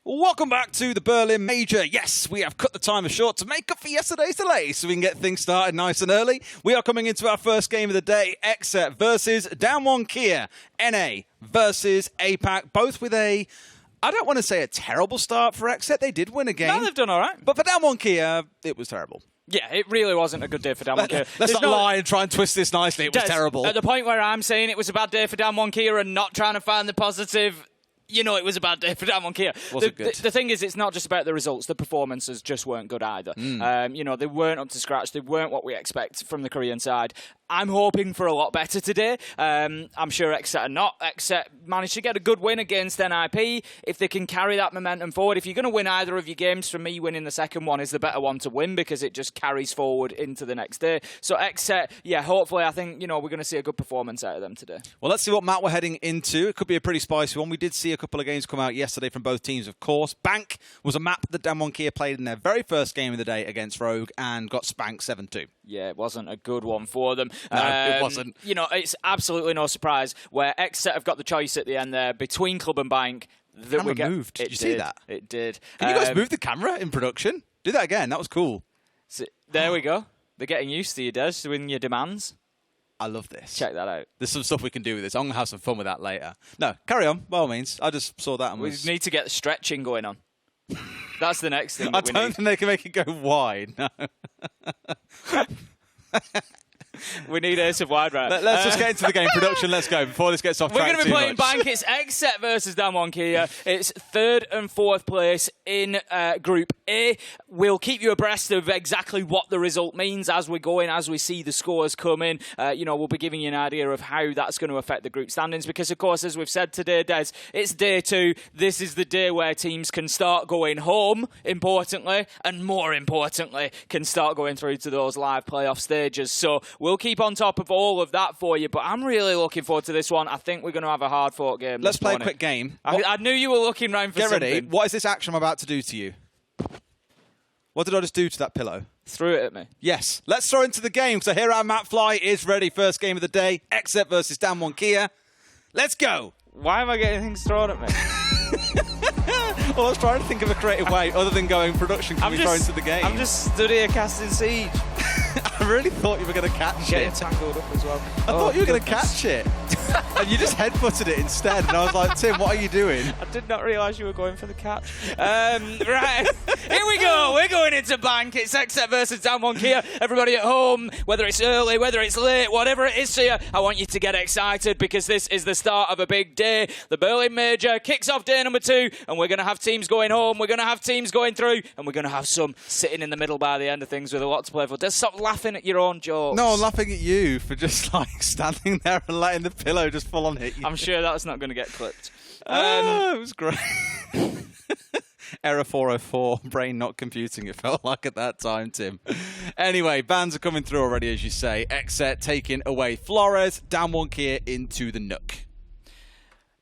Welcome back to the Berlin Major. Yes, we have cut the timer short to make up for yesterday's delay so we can get things started nice and early. We are coming into our first game of the day, XSET versus DWG KIA. NA versus APAC, both with a, I don't want to say a terrible start for XSET. They did win a game. No, they've done all right. But for DWG KIA, it was terrible. Yeah, it really wasn't a good day for DWG KIA. Let's not lie and try and twist this nicely. It was terrible. At the point where I'm saying it was a bad day for DWG KIA and not trying to find the positive, you know it was a bad day for DWG KIA. Wasn't good. The thing is, it's not just about the results. The performances just weren't good either. You know, they weren't up to scratch. They weren't what we expect from the Korean side. I'm hoping for a lot better today. I'm sure XSET are not. XSET managed to get a good win against NIP. If they can carry that momentum forward, if you're going to win either of your games, for me, winning the second one is the better one to win because it just carries forward into the next day. So XSET, yeah, hopefully, I think, you know, we're going to see a good performance out of them today. Well, let's see what map we're heading into. It could be a pretty spicy one. We did see a couple of games come out yesterday from both teams, of course. Bank was a map that DWG KIA played in their very first game of the day against Rogue and got spanked 7-2. Yeah, it wasn't a good one for them. No, it wasn't. You know, it's absolutely no surprise where XSET have got the choice at the end there between Club and Bank. The camera moved. Did you see that? It did. Can you guys move the camera in production? Do that again. That was cool. So, there we go. They're getting used to you, Des, doing your demands. I love this. Check that out. There's some stuff we can do with this. I'm going to have some fun with that later. No, carry on, by all means. I just saw that and we need to get the stretching going on. That's the next thing I don't think they can make it go wide, no. We need Ace of Wide, right? Let's just get into the game production. Let's go before this gets off track. We're going to be playing Bank. It's XSET versus DWG KIA. It's 3rd and 4th place in Group A. We'll keep you abreast of exactly what the result means as we go in, as we see the scores come in. You know, we'll be giving you an idea of how that's going to affect the group standings because, of course, as we've said today, Des, it's day 2. This is the day where teams can start going home, importantly, and more importantly, can start going through to those live playoff stages. So we'll keep on top of all of that for you, but I'm really looking forward to this one. I think we're going to have a hard-fought game. Let's play a quick game. I knew you were looking round for something. Get ready. What is this action I'm about to do to you? What did I just do to that pillow? Threw it at me. Yes. Let's throw into the game. So here our Matt Fly is ready. First game of the day. XSET versus DWG KIA. Let's go. Why am I getting things thrown at me? Well, I was trying to think of a creative way other than going production can we throw into the game. I'm just stood here casting siege. I really thought you were going to catch Getting it. tangled up as well. I thought you were going to catch it. And you just headbutted it instead. And I was like, Tim, what are you doing? I did not realise you were going for the catch. Right, here we go. We're going into Bank. It's XSET versus DWG KIA. Everybody at home, whether it's early, whether it's late, whatever it is to you, I want you to get excited because this is the start of a big day. The Berlin Major kicks off day number 2, and we're going to have teams going home, we're going to have teams going through, and we're going to have some sitting in the middle by the end of things with a lot to play for. Just stop laughing at your own jokes. No, I'm laughing at you for just like standing there and letting the pillow just full on hit you. I'm sure that's not going to get clipped. It was great. Error 404, brain not computing, it felt like at that time, Tim. Anyway, bans are coming through already, as you say. XSET taking away Flores, DWG KIA into the Nook.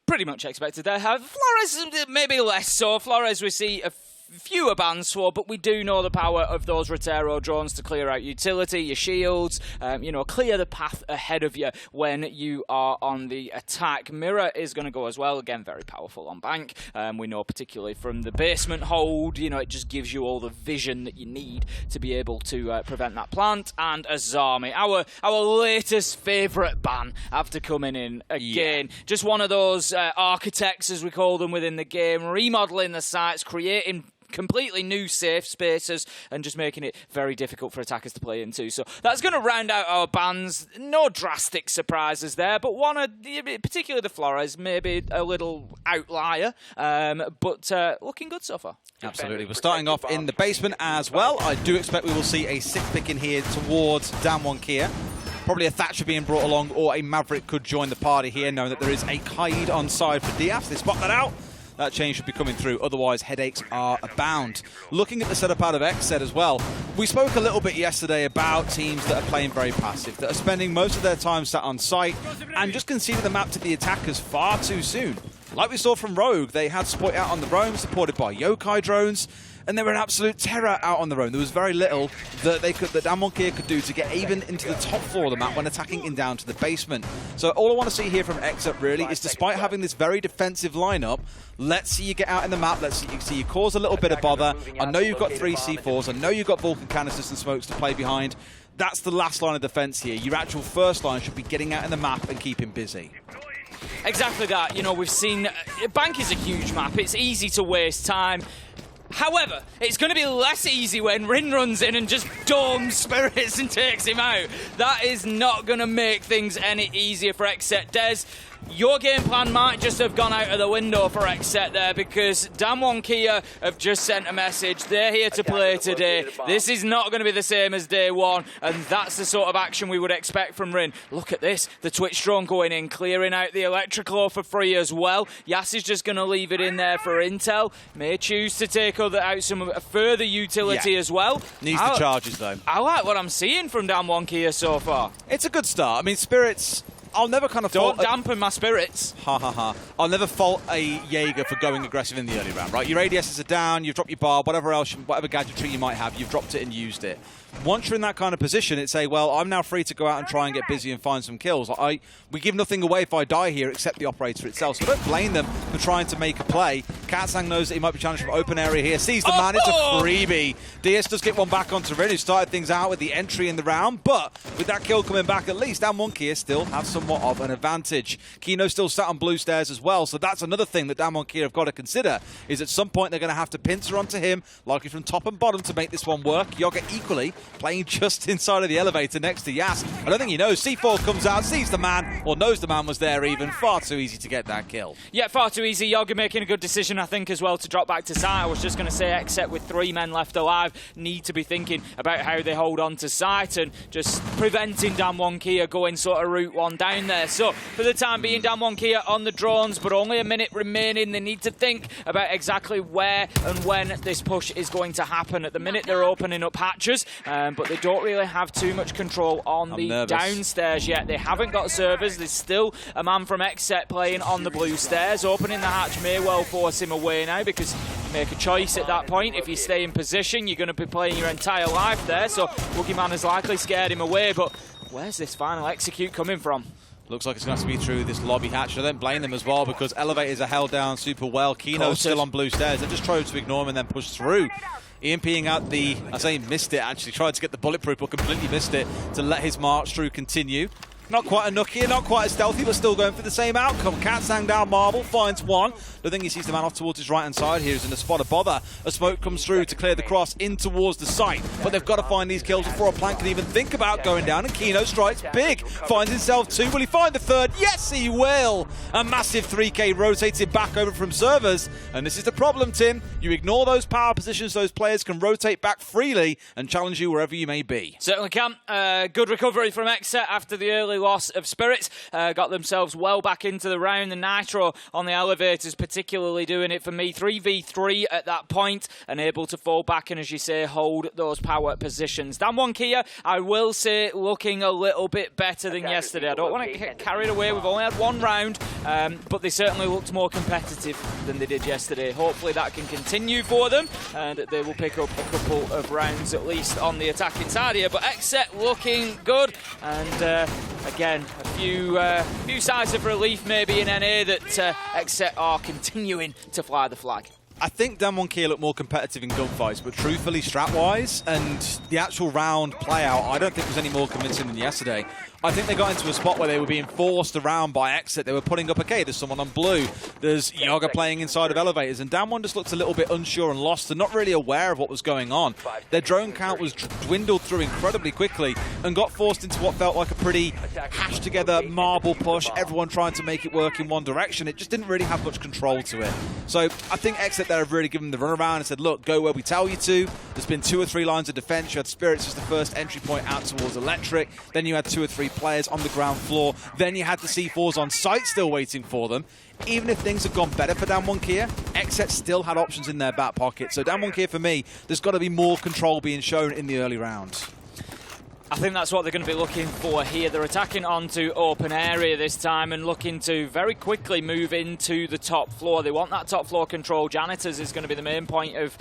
Pretty much expected there. Flores, maybe less so. Flores, we see a fewer bans for, but we do know the power of those Rotero drones to clear out utility, your shields, you know, clear the path ahead of you when you are on the attack. Mirror is going to go as well. Again, very powerful on Bank. We know particularly from the basement hold, you know, it just gives you all the vision that you need to be able to prevent that plant. And Azami, our latest favourite ban after coming in again. Yeah. Just one of those architects, as we call them within the game, remodelling the sites, creating completely new safe spaces and just making it very difficult for attackers to play into. So that's going to round out our bans. No drastic surprises there, but one, particularly the Flores, maybe a little outlier, but looking good so far. Absolutely. We're starting off in the basement as well. I do expect we will see a 6 pick in here towards DWG KIA. Probably a Thatcher being brought along or a Maverick could join the party here, knowing that there is a Kaid on side for Diaz. They spot that out. That change should be coming through, otherwise headaches are abound. Looking at the setup out of XSET as well, we spoke a little bit yesterday about teams that are playing very passive, that are spending most of their time sat on site and just conceding the map to the attackers far too soon. Like we saw from Rogue, they had Spoit out on the roam, supported by Yokai drones, and they were an absolute terror out on their own. There was very little that Damwon Kia could do to get even into the top floor of the map when attacking in down to the basement. So all I want to see here from XSET really is, despite having this very defensive lineup, let's see you get out in the map, let's see you cause a little bit of bother. I know you've got 3 C4s, I know you've got Vulcan canisters and smokes to play behind. That's the last line of defense here. Your actual first line should be getting out in the map and keeping busy. Exactly that. You know, we've seen Bank is a huge map. It's easy to waste time. However, it's going to be less easy when Rin runs in and just domes Spirits and takes him out. That is not going to make things any easier for XSET. Des, your game plan might just have gone out of the window for XSET there, because Damwon Kia have just sent a message. They're here to play today. This is not going to be the same as day one, and that's the sort of action we would expect from Rin. Look at this. The Twitch drone going in, clearing out the electrical for free as well. Yas is just going to leave it in there for intel. May choose to take out some further utility as well. Needs the charges, though. I like what I'm seeing from Damwon Kia so far. It's a good start. I mean, Spirits, I'll never kind of Don't dampen my spirits. Ha ha ha. I'll never fault a Jaeger for going aggressive in the early round, right? Your ADSs are down, you've dropped your barb, whatever else, whatever gadgetry you might have, you've dropped it and used it. Once you're in that kind of position, it's say, well, I'm now free to go out and try and get busy and find some kills. We give nothing away if I die here except the operator itself, so I don't blame them for trying to make a play. Katsang knows that he might be challenged from open area here, sees the man, it's a freebie. DS does get one back onto Rin, who started things out with the entry in the round, but with that kill coming back, at least Damwon Kia still have somewhat of an advantage. Kino still sat on blue stairs as well, so that's another thing that Damwon Kia have got to consider, is at some point they're going to have to pincer onto him, likely from top and bottom, to make this one work. Yoga equally playing just inside of the elevator next to Yas. I don't think he knows. C4 comes out, sees the man, or knows the man was there even. Far too easy to get that kill. Yeah, far too easy. Yoga making a good decision, I think, as well, to drop back to site. I was just going to say, XSET with 3 men left alive need to be thinking about how they hold on to site and just preventing Damwon Kia going sort of route 1 down there. So, for the time being, Damwon Kia on the drones, but only a minute remaining. They need to think about exactly where and when this push is going to happen. At the minute, they're opening up hatches, but they don't really have too much control on the downstairs yet. They haven't got servers. There's still a man from XSET playing on the blue stairs. Opening the hatch may well force him away now, because you make a choice at that point. If you stay in position, you're going to be playing your entire life there. So Boogeyman has likely scared him away, but where's this final execute coming from? Looks like it's going to have to be through this lobby hatch. I don't blame them as well, because elevators are held down super well. Kino's still on blue stairs. They just tried to ignore him and then push through. EMPing out the, I say he missed it actually, tried to get the bulletproof but completely missed it to let his march through continue. Not quite a Nokia, not quite as stealthy, but still going for the same outcome. Katsang down Marble, finds one. I think he sees the man off towards his right-hand side here. He's in a spot of bother. A smoke comes through to clear the cross in towards the site. But they've got to find these kills before a plank can even think about going down. And Kino strikes big. Finds himself 2. Will he find the 3rd? Yes, he will! A massive 3K rotated back over from servers. And this is the problem, Tim. You ignore those power positions, those players can rotate back freely and challenge you wherever you may be. Certainly can. Good recovery from XSET after the early loss of Spirits. Got themselves well back into the round. The Nitro on the elevators particularly doing it for me. 3v3 at that point, and able to fall back and, as you say, hold those power positions. Damwon Kia, I will say, looking a little bit better than yesterday. I don't want to get carried away. We've only had 1 round, but they certainly looked more competitive than they did yesterday. Hopefully that can continue for them, and they will pick up a couple of rounds at least on the attacking side here. But XSET looking good, and again, a few sighs of relief maybe in NA that XSET are continuing to fly the flag. I think Damwon Kia looked more competitive in gunfights, but truthfully, strat-wise, and the actual round play-out, I don't think was any more convincing than yesterday. I think they got into a spot where they were being forced around by XSET. They were putting up, okay, there's someone on blue, there's Yoga playing inside of elevators, and Damwon just looked a little bit unsure and lost and not really aware of what was going on. Their drone count was dwindled through incredibly quickly and got forced into what felt like a pretty hashed-together marble push, everyone trying to make it work in one direction. It just didn't really have much control to it. So I think XSET there have really given them the runaround and said, look, go where we tell you to. There's been 2 or 3 lines of defense. You had Spirits as the first entry point out towards Electric. Then you had 2 or 3 players on the ground floor. Then you had the C4s on site still waiting for them. Even if things had gone better for Damwon Kia, XSET still had options in their back pocket. So Damwon Kia, for me, there's got to be more control being shown in the early rounds. I think that's what they're going to be looking for here. They're attacking onto open area this time and looking to very quickly move into the top floor. They want that top floor control. Janitors is going to be the main point of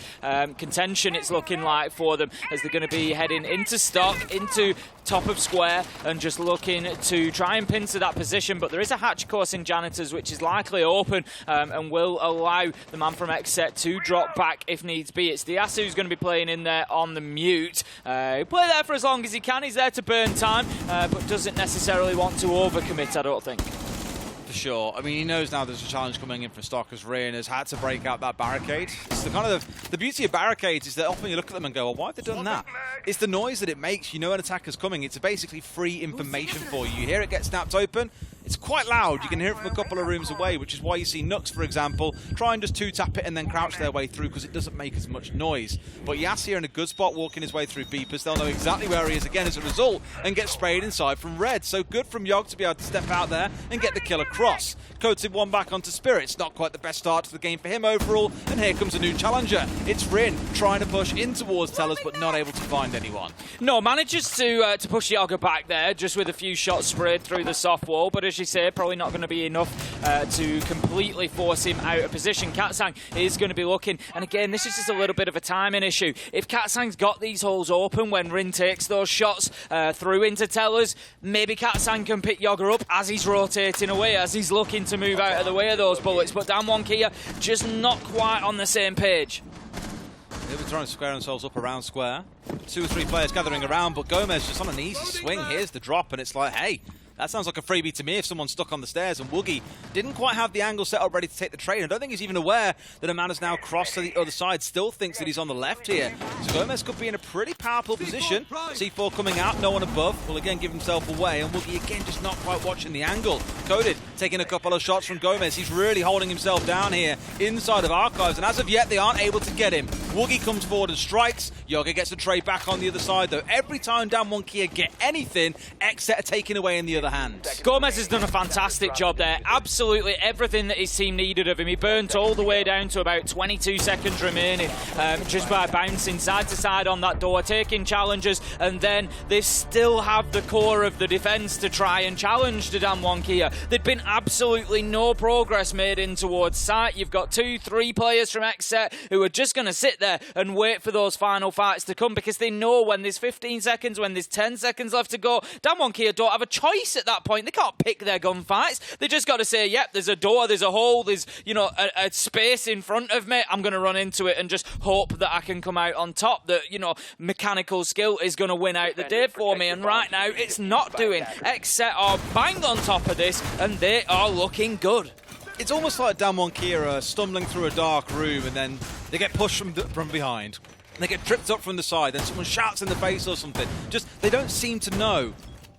contention, it's looking like, for them, as they're going to be heading into stock, into top of square, and just looking to try and pin to that position. But there is a hatch course in Janitors which is likely open and will allow the man from XSET to drop back if needs be. It's Diasu who's going to be playing in there on the mute. He'll play there for as long as he can. He's there to burn time, but doesn't necessarily want to overcommit, I don't think. For sure. I mean, he knows now there's a challenge coming in from stock, as Rian has had to break out that barricade. It's the kind of the beauty of barricades is that often you look at them and go, well, why have they done that? It's the noise that it makes. You know an attacker's coming. It's basically free information for you. You hear it get snapped open. It's quite loud. You can hear it from a couple of rooms away, which is why you see Nux, for example, try and just two-tap it and then crouch their way through because it doesn't make as much noise. But Yas here in a good spot, walking his way through beepers. They'll know exactly where he is again as a result and get sprayed inside from red. So good from Yogg to be able to step out there and get the kill across. Coated one back onto Spirits. Not quite the best start to the game for him overall. And here comes a new challenger. It's Rin trying to push in towards Tellers but not able to find anyone. No, manages to push Yogg back there just with a few shots sprayed through the soft wall. But as you say, probably not going to be enough to completely force him out of position. Katsang is going to be looking. And again, this is just a little bit of a timing issue. If Katsang's got these holes open when Rin takes those shots through into Tellers, maybe Katsang can pick Yogg up as he's rotating away, as he's looking to move out of the way of those bullets. But DWG KIA just not quite on the same page. They were trying to square themselves up around square. 2 or 3 players gathering around, but Gomez just on an easy swing. Here's the drop, and it's like, hey, that sounds like a freebie to me if someone's stuck on the stairs. And Woogie didn't quite have the angle set up ready to take the trade. I don't think he's even aware that a man has now crossed to the other side, still thinks that he's on the left here. So Gomez could be in a pretty powerful position. C4 coming out, no one above. Will again give himself away, and Woogie again just not quite watching the angle. Coded taking a couple of shots from Gomez. He's really holding himself down here inside of Archives, and as of yet, they aren't able to get him. Woogie comes forward and strikes. Yoga gets the trade back on the other side, though. Every time DWG KIA get anything, XSET are taken away in the other hand. Gomez has done a fantastic job there. Absolutely everything that his team needed of him. He burnt all the way down to about 22 seconds remaining just by bouncing side to side on that door, taking challenges, and then they still have the core of the defence to try and challenge the DWG KIA. There'd been absolutely no progress made in towards site. You've got 2-3 players from XSET who are just going to sit there and wait for those final fights to come because they know when there's 15 seconds, when there's 10 seconds left to go, DWG KIA don't have a choice at that point. They can't pick their gunfights. They just got to say, yep, there's a door, there's a hole, there's, you know, a space in front of me. I'm going to run into it and just hope that I can come out on top, that, you know, mechanical skill is going to win out the day for me. And right now, it's not doing. XSET are bang on top of this, and they are looking good. It's almost like DWG KIA are stumbling through a dark room and then they get pushed from behind. And they get tripped up from the side, then someone shouts in the face or something. Just, they don't seem to know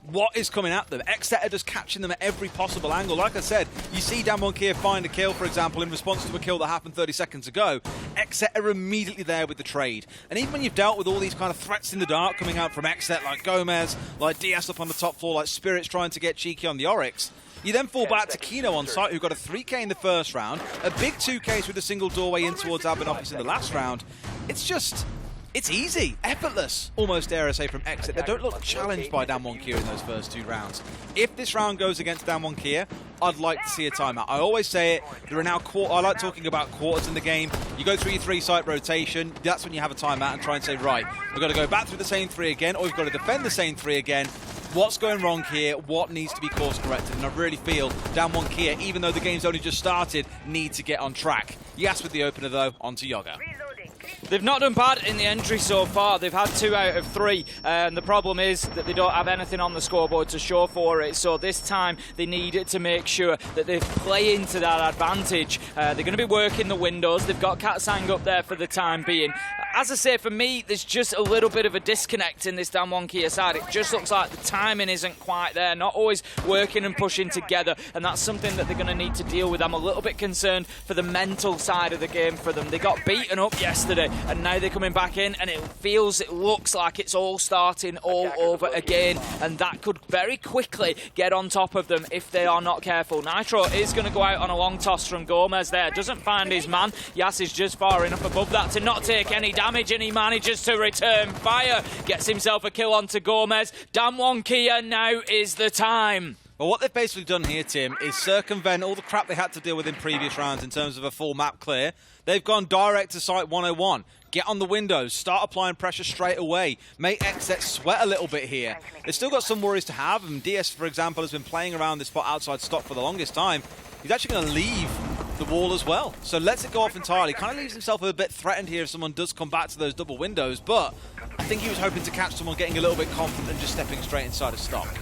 what is coming at them. XSET are just catching them at every possible angle. Like I said, you see DWG KIA find a kill, for example, in response to a kill that happened 30 seconds ago. XSET are immediately there with the trade. And even when you've dealt with all these kind of threats in the dark coming out from XSET, like Gomez, like Diaz up on the top floor, like Spirits trying to get cheeky on the Oryx, you then fall back to Kino on site, who got a 3K in the first round, a big 2Ks with a single doorway in towards Abinoffice in the last round. It's just, it's easy, effortless, almost dare I say, from XSET. They don't look challenged by DWG KIA in those first 2 rounds. If this round goes against DWG KIA, I'd like to see a timeout. I always say it, there are now I like talking about quarters in the game. You go through your 3-site rotation, that's when you have a timeout and try and say, right, we've got to go back through the same 3 again, or we've got to defend the same 3 again. What's going wrong here? What needs to be course corrected? And I really feel DWG KIA, even though the game's only just started, need to get on track. Yes, with the opener though, onto Yoga. They've not done bad in the entry so far. They've had 2 out of 3. And the problem is that they don't have anything on the scoreboard to show for it. So this time they need to make sure that they play into that advantage. They're going to be working the windows. They've got Katsang up there for the time being. As I say, for me, there's just a little bit of a disconnect in this DWG KIA side. It just looks like the timing isn't quite there, not always working and pushing together, and that's something that they're going to need to deal with. I'm a little bit concerned for the mental side of the game for them. They got beaten up yesterday, and now they're coming back in, and it looks like it's all starting all over again, and that could very quickly get on top of them if they are not careful. Nitro is going to go out on a long toss from Gomez there. Doesn't find his man. Yas is just far enough above that to not take any damage. damage, and he manages to return fire. Gets himself a kill onto Gomez. DWG KIA, now is the time. Well, what they've basically done here, Tim, is circumvent all the crap they had to deal with in previous rounds in terms of a full map clear. They've gone direct to site 101. Get on the windows, start applying pressure straight away, make XSET sweat a little bit here. They've still got some worries to have, and DS, for example, has been playing around this spot outside stock for the longest time. He's actually going to leave the wall as well. So lets it go off entirely. Kind of leaves himself a bit threatened here if someone does come back to those double windows, but I think he was hoping to catch someone getting a little bit confident and just stepping straight inside of stock.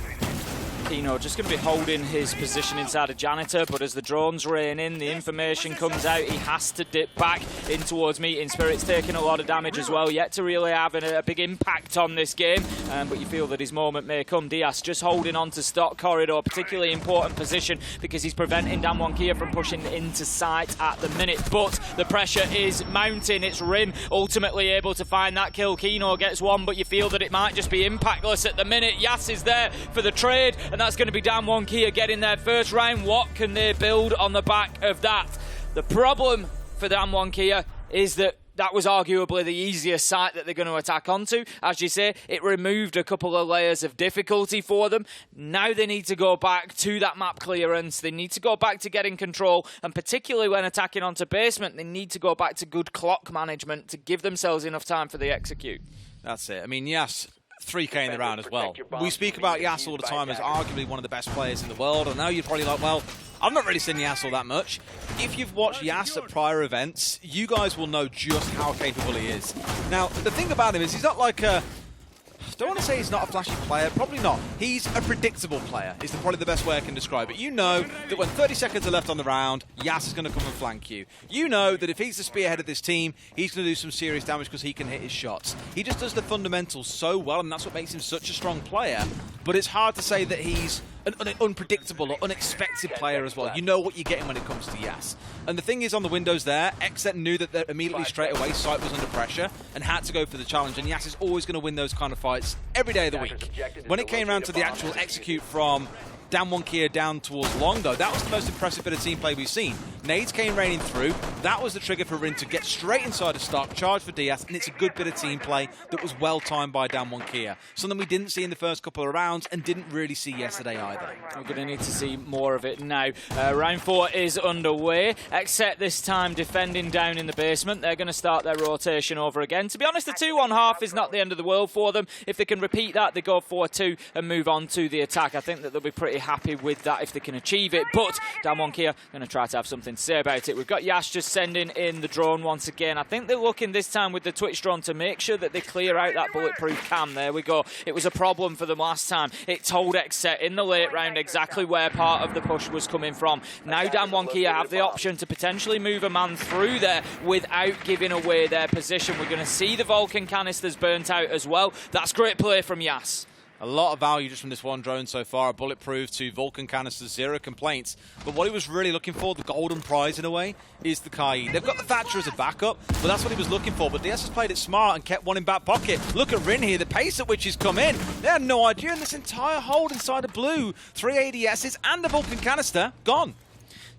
Kino just going to be holding his position inside a janitor, but as the drones rain in, the information comes out, he has to dip back in towards Meeting Spirit's taking a lot of damage as well, yet to really have a big impact on this game, but you feel that his moment may come. Diaz just holding on to stock corridor, particularly important position because he's preventing DWG KIA from pushing into sight at the minute, but the pressure is mounting. It's Rin ultimately able to find that kill. Kino gets one, but you feel that it might just be impactless at the minute. Yas is there for the trade, and that's going to be DWG KIA getting their first round. What can they build on the back of that? The problem for DWG KIA is that that was arguably the easiest site that they're going to attack onto. As you say, it removed a couple of layers of difficulty for them. Now they need to go back to that map clearance. They need to go back to getting control, and particularly when attacking onto basement, they need to go back to good clock management to give themselves enough time for the execute. That's it. I mean, yes, 3K in the round as well. We speak about Yas all the time as arguably one of the best players in the world. I know you're probably like, well, I've not really seen Yas all that much. If you've watched Yas at prior events, you guys will know just how capable he is. Now, the thing about him is he's not like a... I don't want to say he's not a flashy player, probably not. He's a predictable player, is probably the best way I can describe it. You know that when 30 seconds are left on the round, Yas is going to come and flank you. You know that if he's the spearhead of this team, he's going to do some serious damage because he can hit his shots. He just does the fundamentals so well, and that's what makes him such a strong player. But it's hard to say that he's an unpredictable or unexpected player as well. You know what you're getting when it comes to Yas. And the thing is, on the windows there, XSET knew that immediately straight away Sight was under pressure and had to go for the challenge, and Yas is always going to win those kind of fights every day of the week. When it came around to the actual execute from DWG KIA down towards Long, though, that was the most impressive bit of team play we've seen. Nades came raining through. That was the trigger for Rin to get straight inside of stock, charge for Diaz, and it's a good bit of team play that was well timed by DWG KIA. Something we didn't see in the first couple of rounds and didn't really see yesterday either. We're going to need to see more of it now. Round 4 is underway. XSET this time defending down in the basement. They're going to start their rotation over again. To be honest, the 2-1 half is not the end of the world for them. If they can repeat that, they go 4-2 and move on to the attack. I think that they'll be pretty happy with that if they can achieve it, but DWG KIA going to try to have something to say about it. We've got Yash just sending in the drone once again. I think they're looking this time with the Twitch drone to make sure that they clear out that bulletproof cam. There we go. It was a problem for them last time. It told XSET in the late round exactly where part of the push was coming from. Now DWG KIA have the option to potentially move a man through there without giving away their position. We're going to see the Vulcan canisters burnt out as well. That's great play from Yas. A lot of value just from this one drone so far. A bulletproof to Vulcan canisters, 0 complaints. But what he was really looking for, the golden prize in a way, is the KIA. They've got the Thatcher as a backup, but that's what he was looking for. But DS has played it smart and kept one in back pocket. Look at Rin here, the pace at which he's come in. They had no idea, and this entire hold inside of blue, 3 ADSs and the Vulcan canister, gone.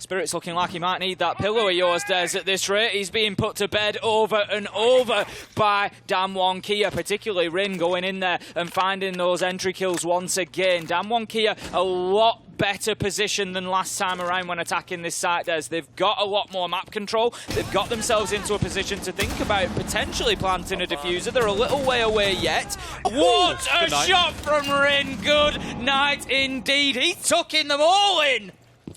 Spirit's looking like he might need that pillow of yours, Des, at this rate. He's being put to bed over and over by DWG KIA, particularly Rin going in there and finding those entry kills once again. DWG KIA, a lot better position than last time around when attacking this site, Des. They've got a lot more map control. They've got themselves into a position to think about potentially planting a diffuser. They're a little way away yet. What a shot from Rin. Good night indeed. He took in them all in.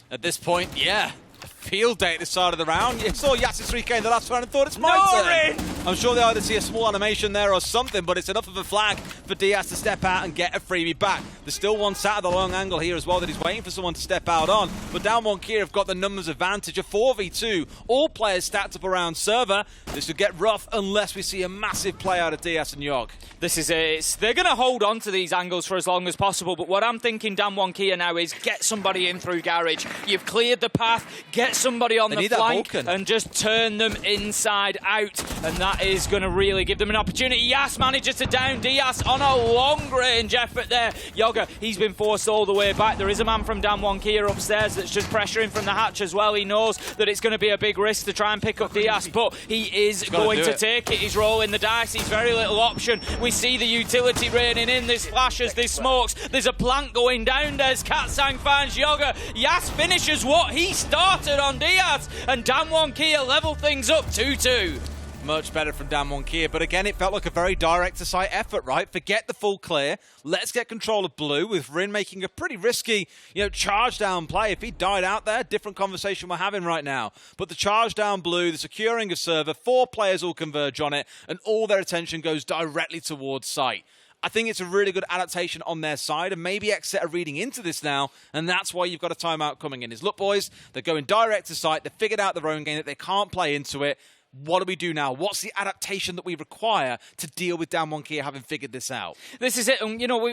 At this point, yeah, field day at this side of the round. You saw Yas's 3K in the last round and thought it's my turn. I'm sure they either see a small animation there or something, but it's enough of a flag for Diaz to step out and get a freebie back. There's still one sat at the long angle here as well that he's waiting for someone to step out on, but DWG KIA have got the numbers advantage, a 4v2. All players stacked up around server. This would get rough unless we see a massive play out of Diaz and Yog. This is it. They're going to hold on to these angles for as long as possible, but what I'm thinking DWG KIA now is get somebody in through garage. You've cleared the path, get somebody on the flank and just turn them inside out. And that that is going to really give them an opportunity. Yas manages to down Diaz on a long-range effort there. Yoga, he's been forced all the way back. There is a man from DWG KIA upstairs that's just pressuring from the hatch as well. He knows that it's going to be a big risk to try and pick up Diaz, but he is going to take it. He's rolling the dice. He's very little option. We see the utility raining in. There's flashes, there's smokes. There's a plant going down. There's Katsang finds Yoga. Yas finishes what he started on Diaz, and DWG KIA level things up 2-2. Much better from DWG KIA, but again, it felt like a very direct-to-site effort, right? Forget the full clear. Let's get control of blue, with Rin making a pretty risky, charge-down play. If he died out there, different conversation we're having right now. But the charge-down blue, the securing of server, 4 players all converge on it, and all their attention goes directly towards site. I think it's a really good adaptation on their side, and maybe XSET are reading into this now, and that's why you've got a timeout coming in. Is look, boys, they're going direct to site. They've figured out their own game that they can't play into it. What do we do now? What's the adaptation that we require to deal with DWG KIA having figured this out? This is it.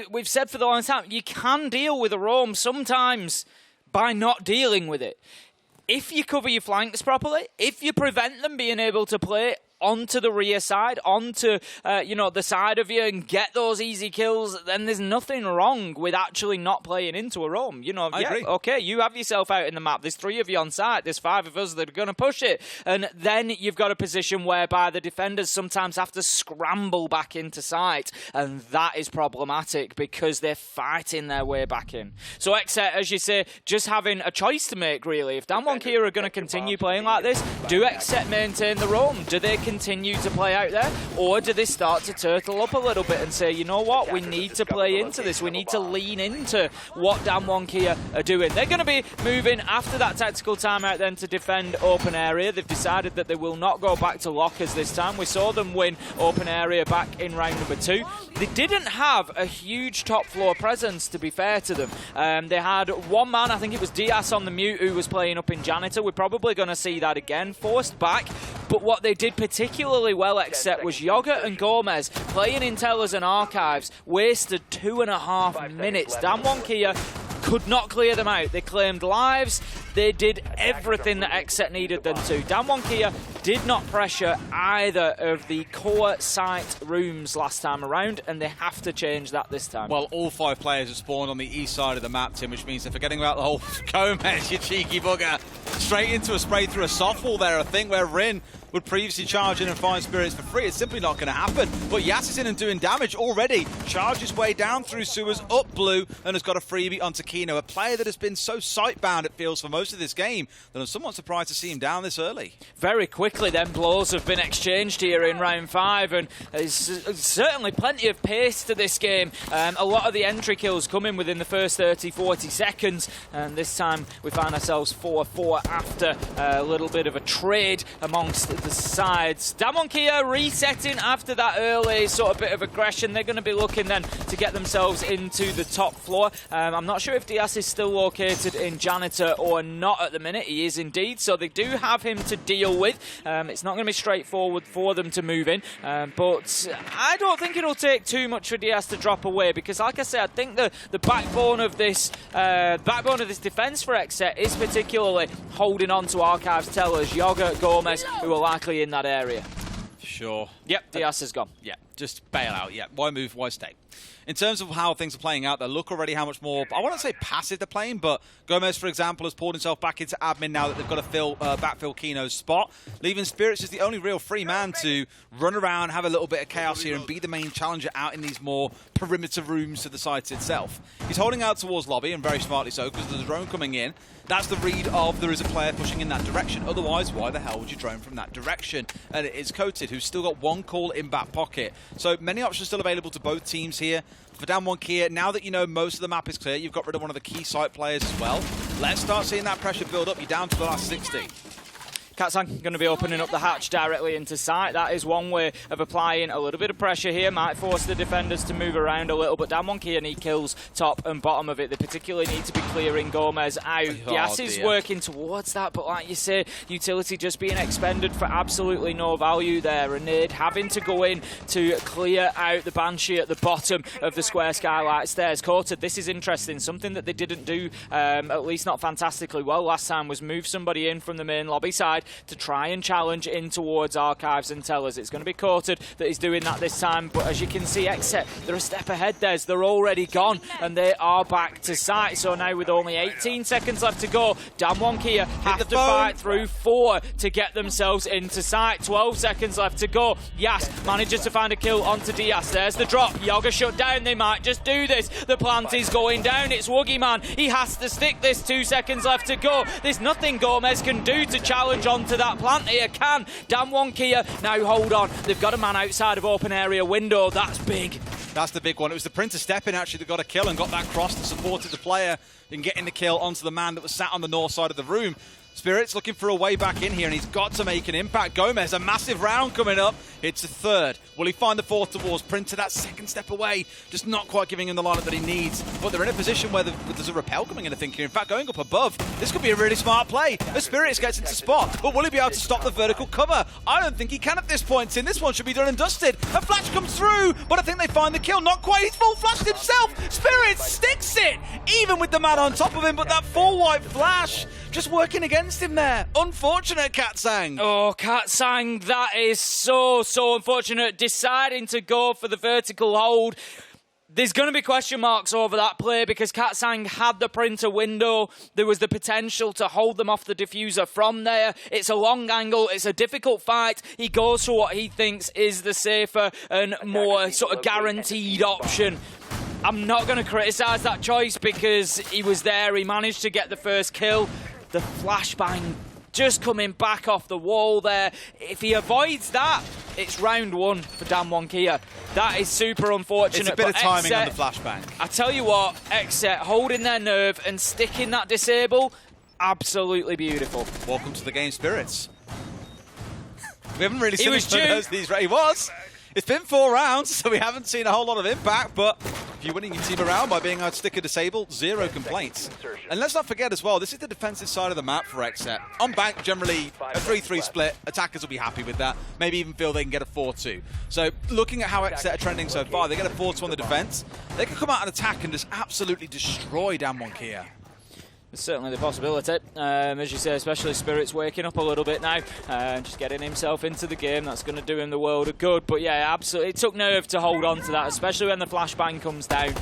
We've said for the long time, you can deal with a roam sometimes by not dealing with it. If you cover your flanks properly, if you prevent them being able to play onto the rear side, onto the side of you, and get those easy kills, then there's nothing wrong with actually not playing into a roam. I agree. Okay, you have yourself out in the map. There's 3 of you on site. There's 5 of us that are going to push it. And then you've got a position whereby the defenders sometimes have to scramble back into site. And that is problematic because they're fighting their way back in. So XSET, as you say, just having a choice to make, really. If DWG KIA are going to continue playing like this, do XSET maintain the roam? Do they continue to play out there, or do they start to turtle up a little bit and say, you know what, we need to play into this, we need to lean into what DWG KIA are doing? They're going to be moving after that tactical timeout then to defend open area. They've decided that they will not go back to lockers this time. We saw them win open area back in round number 2. They didn't have a huge top floor presence, to be fair to them. They had one man, I think it was Diaz on the mute, who was playing up in Janitor. We're probably going to see that again, forced back. But what they did particularly well, XSET, was Yoga and Gomez playing in Tellers and Archives, wasted 2.5 minutes. DWG KIA could not clear them out. They claimed lives. They did everything that XSET needed them to. DWG KIA did not pressure either of the core site rooms last time around, and they have to change that this time. Well, all 5 players have spawned on the east side of the map, Tim, which means they're forgetting about the whole Gomez, you cheeky bugger. Straight into a spray through a softball there, I think, where Rin would previously charge in and find spirits for free. It's simply not going to happen. But Yas is in and doing damage already. Charge his way down through sewers, up blue, and has got a freebie onto Kino, a player that has been so sight-bound, it feels, for most of this game, that I'm somewhat surprised to see him down this early. Very quickly then, blows have been exchanged here in round 5, and there's certainly plenty of pace to this game. A lot of the entry kills coming within the first 30-40 seconds, and this time we find ourselves 4-4 after a little bit of a trade amongst the sides. DWG KIA resetting after that early sort of bit of aggression. They're going to be looking then to get themselves into the top floor. I'm not sure if Diaz is still located in Janitor or not at the minute. He is indeed, so they do have him to deal with. It's not going to be straightforward for them to move in, but I don't think it'll take too much for Diaz to drop away, because like I said, I think the backbone of this defense for XSET is particularly holding on to Archives, Tellers, Yoga, Gomez, who are likely in that area. Sure. Yep, Diaz is gone. Yeah, just bail out. Yeah, why move, why stay? In terms of how things are playing out, they look already how much more, I wouldn't say passive they're playing, but Gomez, for example, has poured himself back into admin now that they've got to backfill Kino's spot, leaving Spirits as the only real free man to run around, have a little bit of chaos here, and be the main challenger out in these more perimeter rooms to the site itself. He's holding out towards lobby, and very smartly so, because there's a drone coming in. That's the read of there is a player pushing in that direction. Otherwise, why the hell would you drone from that direction? And it is Coated, who's still got 1 call in back pocket. So many options still available to both teams here. For DWG KIA, now that you know most of the map is clear, you've got rid of one of the key site players as well. Let's start seeing that pressure build up. You're down to the last 60. Katsang going to be opening up the hatch directly into sight. That is one way of applying a little bit of pressure here. Might force the defenders to move around a little, but DWG KIA need kills top and bottom of it. They particularly need to be clearing Gomez out. Yas is working towards that, but like you say, utility just being expended for absolutely no value there. And Nade having to go in to clear out the Banshee at the bottom of the square skylight stairs. Coated, this is interesting. Something that they didn't do, at least not fantastically well last time, was move somebody in from the main lobby side to try and challenge in towards Archives and Tellers. It's going to be Courted that is doing that this time, but as you can see, XSET, they're a step ahead, they're already gone, and they are back to site. So now with only 18 seconds left to go, DWG KIA have to fight through 4 to get themselves into sight. 12 seconds left to go. Yas manages to find a kill onto Diaz. There's the drop. Yoga shut down. They might just do this. The plant is going down. It's Woogie Man. He has to stick this. 2 seconds left to go. There's nothing Gomez can do to challenge onto that plant here. Can DWG KIA now hold on? They've got a man outside of open area window. That's big. That's the big one. It was the Printer stepping actually that got a kill and got that cross that supported the player in getting the kill onto the man that was sat on the north side of the room. Spirit's looking for a way back in here, and he's got to make an impact. Gomez, a massive round coming up. It's a third. Will he find the fourth towards Printer? That second step away, just not quite giving him the lineup that he needs. But they're in a position where there's a rappel coming in, I think here. In fact, going up above, this could be a really smart play. The Spirit gets into spot, but will he be able to stop the vertical cover? I don't think he can at this point. In this one should be done and dusted. A flash comes through, but I think they find the kill. Not quite. He's full flashed himself. Spirit sticks it, even with the man on top of him. But that full white flash just working against him there. Unfortunate, Katsang. Oh, Katsang, that is so unfortunate. Deciding to go for the vertical hold. There's going to be question marks over that play because Katsang had the Printer window. There was the potential to hold them off the diffuser from there. It's a long angle. It's a difficult fight. He goes for what he thinks is the safer and more sort of guaranteed option. I'm not going to criticise that choice because he was there. He managed to get the first kill. The flashbang just coming back off the wall there. If he avoids that, it's round 1 for DWG KIA. That is super unfortunate. It's a bit of timing XSET, on the flashbang. I tell you what, XSET holding their nerve and sticking that disable, absolutely beautiful. Welcome to the game, Spirits. We haven't really seen these. He was. It's been 4 rounds, so we haven't seen a whole lot of impact, but if you're winning your team around by being able to stick a disable, 0 complaints. And let's not forget as well, this is the defensive side of the map for XSET. On bank, generally, a 3-3 split. Attackers will be happy with that. Maybe even feel they can get a 4-2. So looking at how XSET are trending so far, they get a 4-2 on the defense. They can come out and attack and just absolutely destroy DWG KIA. There's certainly the possibility, as you say, especially Spirit's waking up a little bit now, just getting himself into the game. That's going to do him the world of good. But yeah, absolutely, it took nerve to hold on to that, especially when the flashbang comes down.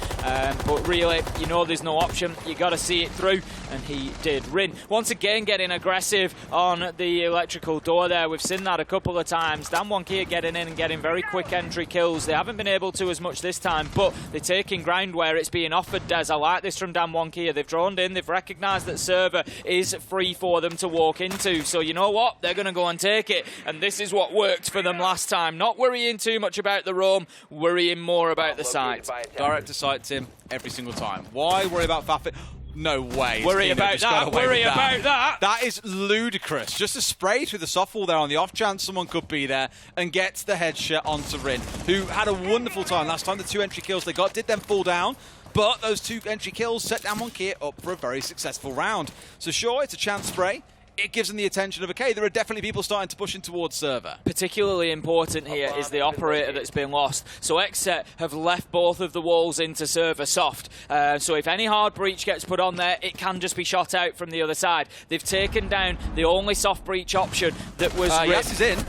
But really, you know there's no option. You got to see it through, and he did. Rin, once again, getting aggressive on the electrical door there. We've seen that a couple of times. DWG KIA getting in and getting very quick entry kills. They haven't been able to as much this time, but they're taking ground where it's being offered, Des. I like this from DWG KIA. They've droned in, they've recognised that server is free for them to walk into. So you know what? They're going to go and take it. And this is what worked for them last time. Not worrying too much about the roam, worrying more about the site. Direct to site, Tim, every single time. Why worry about Fafit? No way. Worry about that. Worry about that. That is ludicrous. Just a spray through the softwall there on the off chance someone could be there and gets the headshot onto Rin, who had a wonderful time last time. The 2 entry kills they got did then fall down. But those 2 entry kills set DWG KIA up for a very successful round. So sure, it's a chance spray. It gives them the attention of, okay, there are definitely people starting to push in towards server. Particularly important here is the operator that's been lost. So XSET have left both of the walls into server soft. So if any hard breach gets put on there, it can just be shot out from the other side. They've taken down the only soft breach option that was... Yas is in.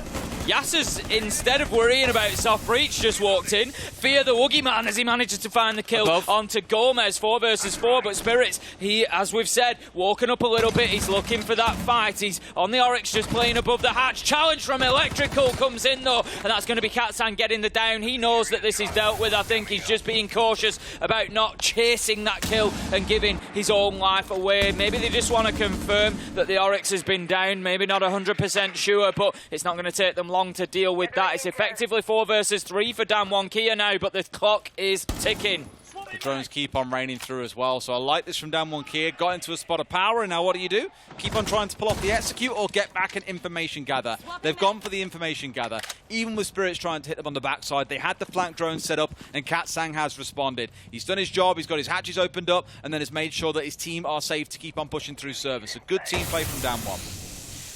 Yasser's, instead of worrying about soft breach, just walked in. Fear the Woogie Man as he manages to find the kill onto Gomez. 4 versus 4, but Spirits, he, as we've said, walking up a little bit. He's looking for that fight. He's on the Oryx, just playing above the hatch. Challenge from Electrical comes in, though, and that's going to be Katsang getting the down. He knows that this is dealt with. I think he's just being cautious about not chasing that kill and giving his own life away. Maybe they just want to confirm that the Oryx has been down. Maybe not 100% sure, but it's not going to take them long to deal with that. It's effectively 4 versus 3 for DWG KIA now, but the clock is ticking. The drones keep on raining through as well, so I like this from DWG KIA. Got into a spot of power, and now what do? Keep on trying to pull off the execute or get back and information gather. They've gone for the information gather. Even with Spirits trying to hit them on the backside, they had the flank drone set up, and Katsang has responded. He's done his job, he's got his hatches opened up, and then has made sure that his team are safe to keep on pushing through service. A good team play from DWG.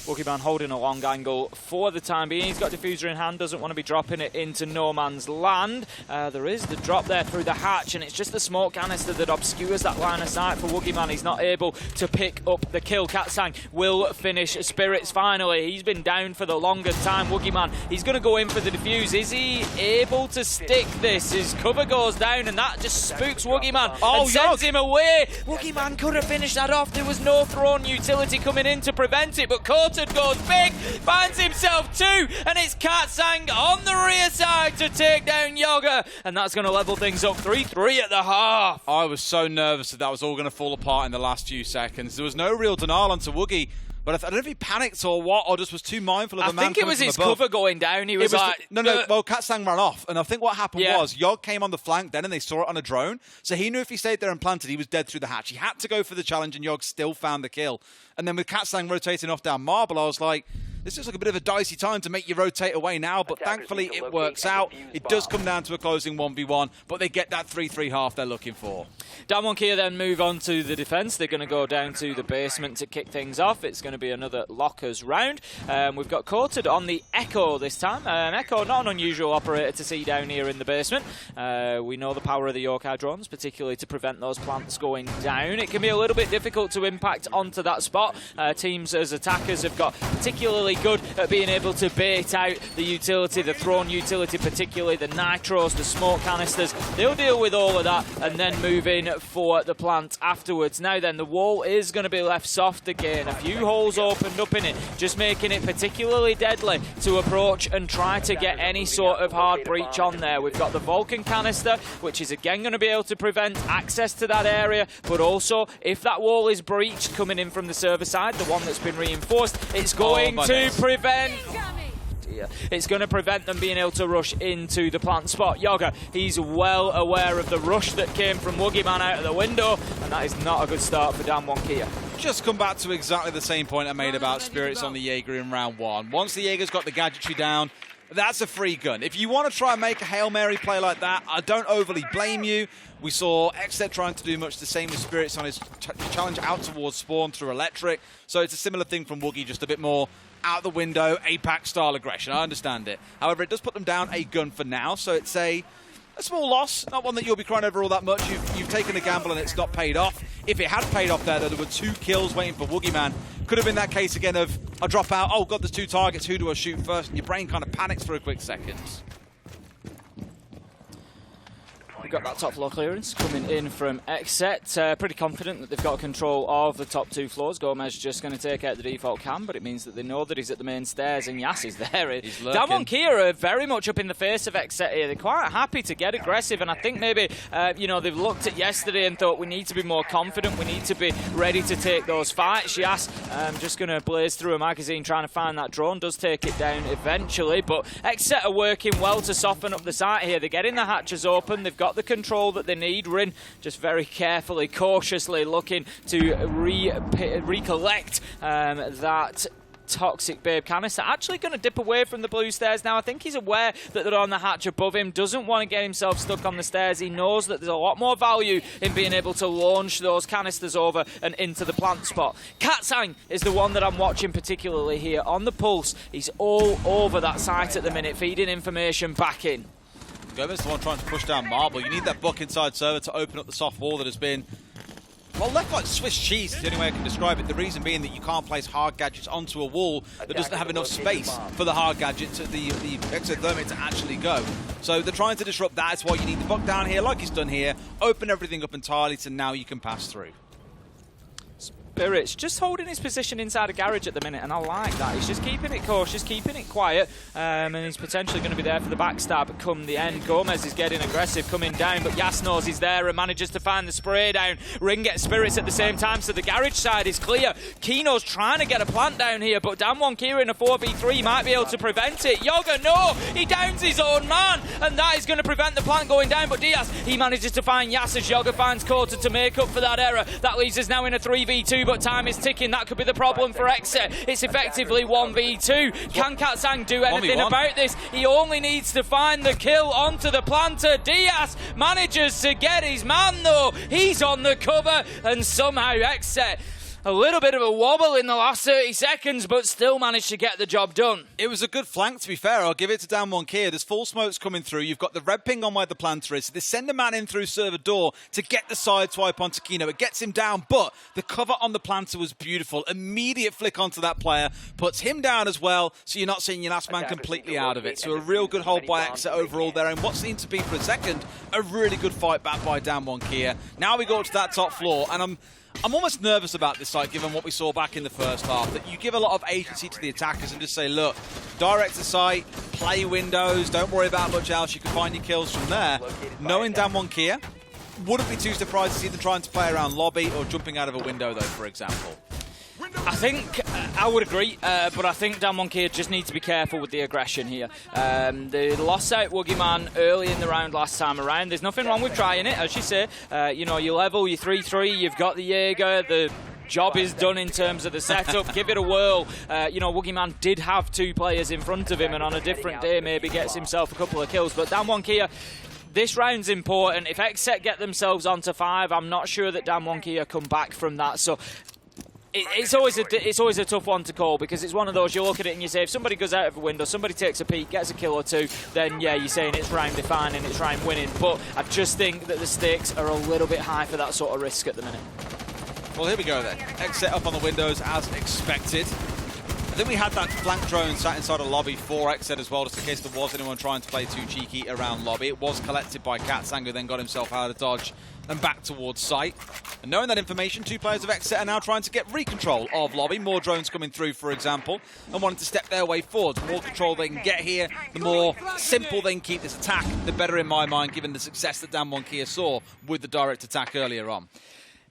Boogeyman holding a long angle for the time being. He's got diffuser in hand, doesn't want to be dropping it into no man's land. There is the drop there through the hatch, and it's just the smoke canister that obscures that line of sight for Woogieman. He's not able to pick up the kill. Katsang will finish Spirits finally. He's been down for the longest time. Woogieman, he's going to go in for the defuse. Is he able to stick this? His cover goes down, and that just spooks Woogieman and sends him away. Woogieman could have finished that off. There was no thrown utility coming in to prevent it, but Coated goes big, finds himself two, and it's Katsang on the rear side to take down Yoga, and that's going to level things up 3-3 at the half. I was so nervous that was all going to fall apart in the last few seconds. There was no real denial onto Woogie, but I don't know if he panicked or what, or just was too mindful of the man. I think it was his cover going down. He was like... Well, Katsang ran off, and I think what happened was Yog came on the flank then, and they saw it on a drone, so he knew if he stayed there and planted, he was dead through the hatch. He had to go for the challenge, and Yog still found the kill. And then with Katsang rotating off down Marble, I was like, this looks like a bit of a dicey time to make you rotate away now, but thankfully it works out. It does come down to a closing 1v1, but they get that 3-3 half they're looking for. DWG KIA then move on to the defence. They're going to go down to the basement to kick things off. It's going to be another lockers round. We've got Coated on the Echo this time. Echo, not an unusual operator to see down here in the basement. We know the power of the Yokai drones, particularly to prevent those plants going down. It can be a little bit difficult to impact onto that spot. Teams as attackers have got particularly good at being able to bait out the utility, the thrown utility, particularly the nitros, the smoke canisters. They'll deal with all of that and then move in for the plant afterwards. Now then, the wall is going to be left soft again. A few holes opened up in it, just making it particularly deadly to approach and try to get any sort of hard breach on there. We've got the Vulcan canister, which is again going to be able to prevent access to that area, but also if that wall is breached coming in from the server side, the one that's been reinforced, it's going to prevent... It's going to prevent them being able to rush into the plant spot. Yoga, he's well aware of the rush that came from Woogieman out of the window, and that is not a good start for DWG KIA. Just come back to exactly the same point I made about Spirits on the Jaeger in round one. Once the Jaeger's got the gadgetry down, that's a free gun. If you want to try and make a Hail Mary play like that, I don't overly blame you. We saw XSET trying to do much the same with Spirits on his challenge out towards Spawn through Electric. So it's a similar thing from Woogie, just a bit more out the window, APAC style aggression. I understand it. However, it does put them down a gun for now, so it's a small loss, not one that you'll be crying over all that much. You've taken a gamble and it's not paid off. If it had paid off there were 2 kills waiting for Woogieman. Could have been that case again of a drop out, oh god, there's 2 targets, who do I shoot first? And your brain kind of panics for a quick second. We've got that top floor clearance coming in from XSET. Pretty confident that they've got control of the top 2 floors. Gomez just going to take out the default cam, but it means that they know that he's at the main stairs, and Yas is there. DWG KIA are very much up in the face of XSET here. They're quite happy to get aggressive, and I think maybe they've looked at yesterday and thought we need to be more confident, we need to be ready to take those fights. Yas just going to blaze through a magazine trying to find that drone, does take it down eventually, but XSET are working well to soften up the site here. They're getting the hatches open, they've got the control that they need. Rin just very carefully, cautiously looking to recollect that toxic babe canister. Actually going to dip away from the blue stairs now. I think he's aware that they're on the hatch above him, doesn't want to get himself stuck on the stairs. He knows that there's a lot more value in being able to launch those canisters over and into the plant spot. Katsang is the one that I'm watching particularly here on the pulse. He's all over that site at the minute, feeding information back in. Gomez is the one trying to push down Marble. You need that buck inside server to open up the soft wall that has been, well, left like Swiss cheese is the only way I can describe it. The reason being that you can't place hard gadgets onto a wall that doesn't have enough space for the hard gadget to the exothermic to actually go. So they're trying to disrupt that. It's why you need the buck down here, like he's done here. Open everything up entirely so now you can pass through. Spirits just holding his position inside a garage at the minute, and I like that. He's just keeping it cautious, keeping it quiet, and he's potentially going to be there for the backstab come the end. Gomez is getting aggressive, coming down, but Yas knows he's there and manages to find the spray down. Ring gets Spirits at the same time, so the garage side is clear. Kino's trying to get a plant down here, but DWG KIA in a 4v3 might be able to prevent it. Yoga, no! He downs his own man, and that is going to prevent the plant going down, but Diaz, he manages to find Yas as Yoga finds Kota to make up for that error. That leaves us now in a 3v2, but time is ticking. That could be the problem for XSET. It's effectively 1v2. Can Katsang do anything about this? He only needs to find the kill onto the planter. Diaz manages to get his man though. He's on the cover, and somehow XSET A little bit of a wobble in the last 30 seconds, but still managed to get the job done. It was a good flank, to be fair. I'll give it to Damwon Kia. There's full smokes coming through. You've got the red ping on where the planter is. So they send a man in through server door to get the side swipe onto Kino. It gets him down, but the cover on the planter was beautiful. Immediate flick onto that player, puts him down as well, so you're not seeing your last man completely out of it. So a real good hold by XSET overall there, and what seemed to be, for a second, a really good fight back by Damwon Kia. Now we go up to that top floor, and I'm almost nervous about this site, given what we saw back in the first half, that you give a lot of agency to the attackers and just say, look, direct to site, play windows, don't worry about much else, you can find your kills from there. Knowing Damwon Kia, wouldn't be too surprised to see them trying to play around lobby or jumping out of a window, though, for example. I think I would agree, but I think Damwon Kia just needs to be careful with the aggression here. They lost out Woogieman early in the round last time around. There's nothing wrong with trying it, as you say. You know, you level, you 3-3, you've got the Jaeger, the job is done in terms of the setup. Give it a whirl. You know, Woogieman did have 2 players in front of him, and on a different day maybe gets himself a couple of kills. But Damwon Kia, this round's important. If XSET get themselves onto 5, I'm not sure that Damwon Kia come back from that. So it's always a tough one to call, because it's one of those, you look at it and you say, if somebody goes out of a window, somebody takes a peek, gets a kill or 2, then yeah, you're saying it's round defining, it's round winning. But I just think that the stakes are a little bit high for that sort of risk at the minute. Well, here we go then. XSET up on the windows as expected. I think we had that flank drone sat inside a lobby for XSET as well, just in case there was anyone trying to play too cheeky around lobby. It was collected by Katsang, who then got himself out of dodge and back towards site. And knowing that information, 2 players of XSET are now trying to get recontrol of lobby. More drones coming through, for example, and wanting to step their way forward. The more control they can get here, the more simple they can keep this attack, the better in my mind, given the success that Damwon Kia saw with the direct attack earlier on.